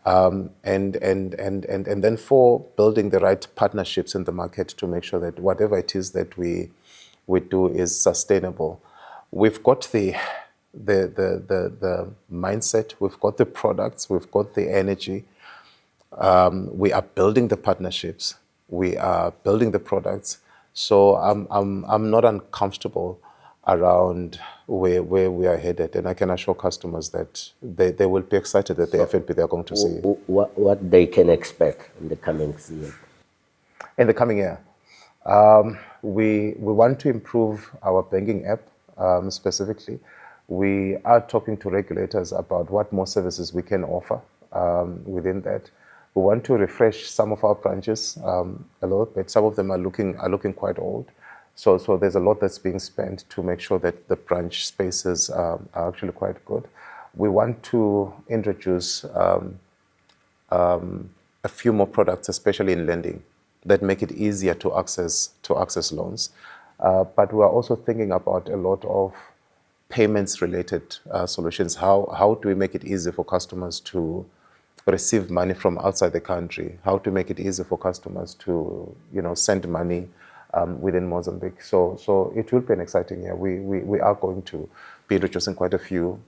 And then for building the right partnerships in the market to make sure that whatever it is that we do is sustainable. We've got the mindset, we've got the products, we've got the energy. We are building the partnerships, we are building the products. So I'm not uncomfortable around where we are headed, and I can assure customers that they will be excited that the FNB they're going to see. What they can expect in the coming year? In the coming year, we want to improve our banking app specifically. We are talking to regulators about what more services we can offer within that. We want to refresh some of our branches a little bit. Some of them are looking quite old. So there's a lot that's being spent to make sure that the branch spaces are actually quite good. We want to introduce a few more products, especially in lending, that make it easier to access loans. But we are also thinking about a lot of payments-related solutions. How do we make it easy for customers to receive money from outside the country? How to make it easy for customers to, send money within Mozambique? So it will be an exciting year. We are going to be introducing quite a few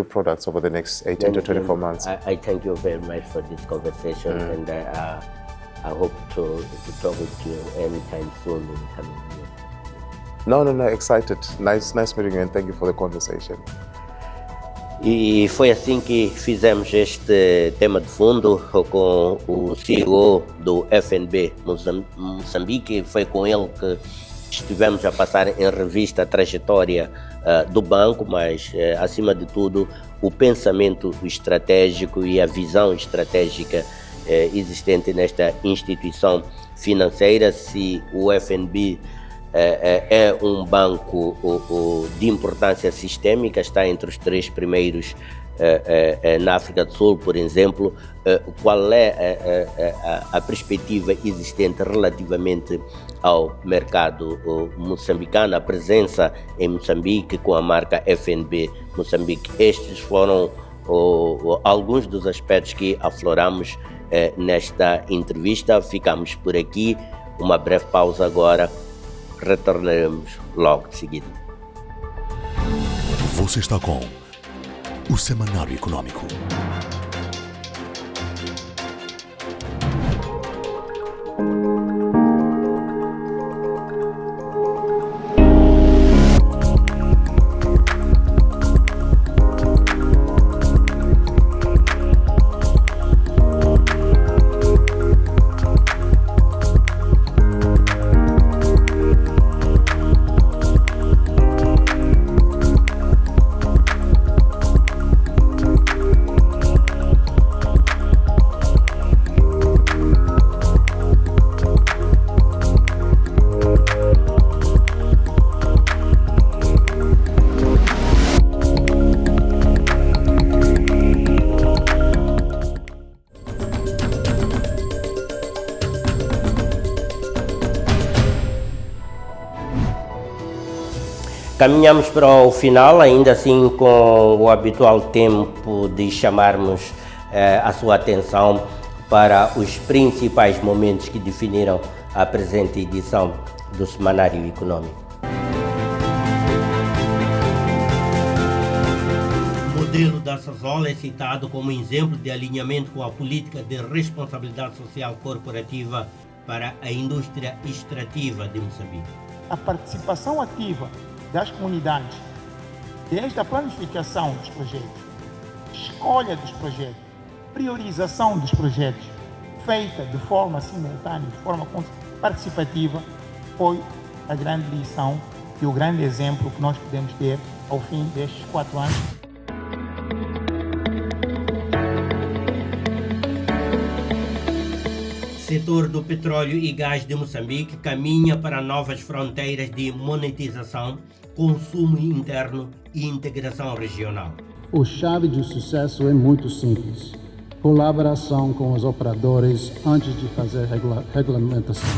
products over the next 18 to 24 months. I thank you very much for this conversation, and I hope to talk with you anytime soon in the coming year. No, excited. Nice meeting you, and thank you for the conversation. E foi assim que fizemos este tema de fundo com o CEO do FNB Moçambique. Foi com ele que estivemos a passar em revista a trajetória do banco, mas, acima de tudo, o pensamento estratégico e a visão estratégica existente nesta instituição financeira. Se o FNB é um banco de importância sistêmica, está entre os 3 primeiros na África do Sul, por exemplo, qual é a perspectiva existente relativamente ao mercado moçambicano, a presença em Moçambique com a marca FNB Moçambique. Estes foram alguns dos aspectos que afloramos nesta entrevista. Ficamos por aqui, uma breve pausa agora, retornaremos logo de seguida. Você está com o Semanário Econômico. Caminhamos para o final, ainda assim com o habitual tempo de chamarmos a sua atenção para os principais momentos que definiram a presente edição do Semanário Econômico. O modelo da Sasol é citado como exemplo de alinhamento com a política de responsabilidade social corporativa para a indústria extrativa de Moçambique. A participação ativa das comunidades, desde a planificação dos projetos, escolha dos projetos, priorização dos projetos, feita de forma simultânea, de forma participativa, foi a grande lição e o grande exemplo que nós podemos ter ao fim destes 4 anos. O setor do petróleo e gás de Moçambique caminha para novas fronteiras de monetização, consumo interno e integração regional. O chave de sucesso é muito simples. Colaboração com os operadores antes de fazer regulamentação.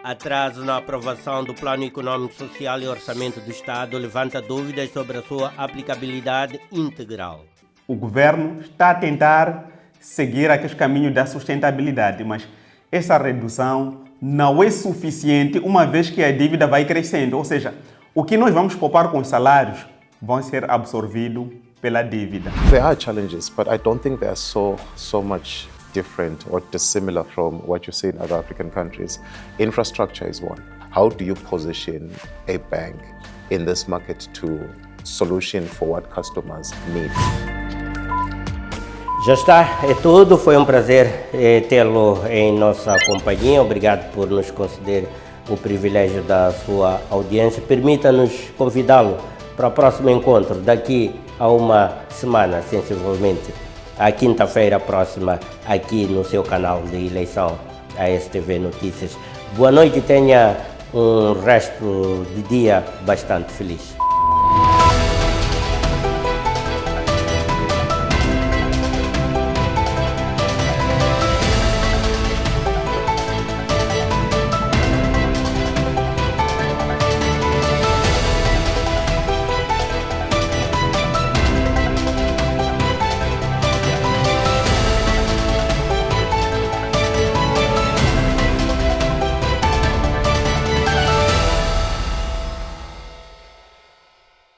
Atraso na aprovação do Plano Econômico, Social e Orçamento do Estado levanta dúvidas sobre a sua aplicabilidade integral. O governo está a tentar seguir aqueles caminhos da sustentabilidade, mas essa redução não é suficiente uma vez que a dívida vai crescendo. Ou seja, o que nós vamos poupar com os salários vai ser absorvido pela dívida. There are challenges, but I don't think they are so much different or dissimilar from what you see in other African countries. Infrastructure is one. How do you position a bank in this market to solution for what customers need? Já está, é tudo. Foi um prazer tê-lo em nossa companhia. Obrigado por nos conceder o privilégio da sua audiência. Permita-nos convidá-lo para o próximo encontro daqui a uma semana, sensivelmente, à quinta-feira próxima, aqui no seu canal de eleição, a STV Notícias. Boa noite e tenha um resto de dia bastante feliz.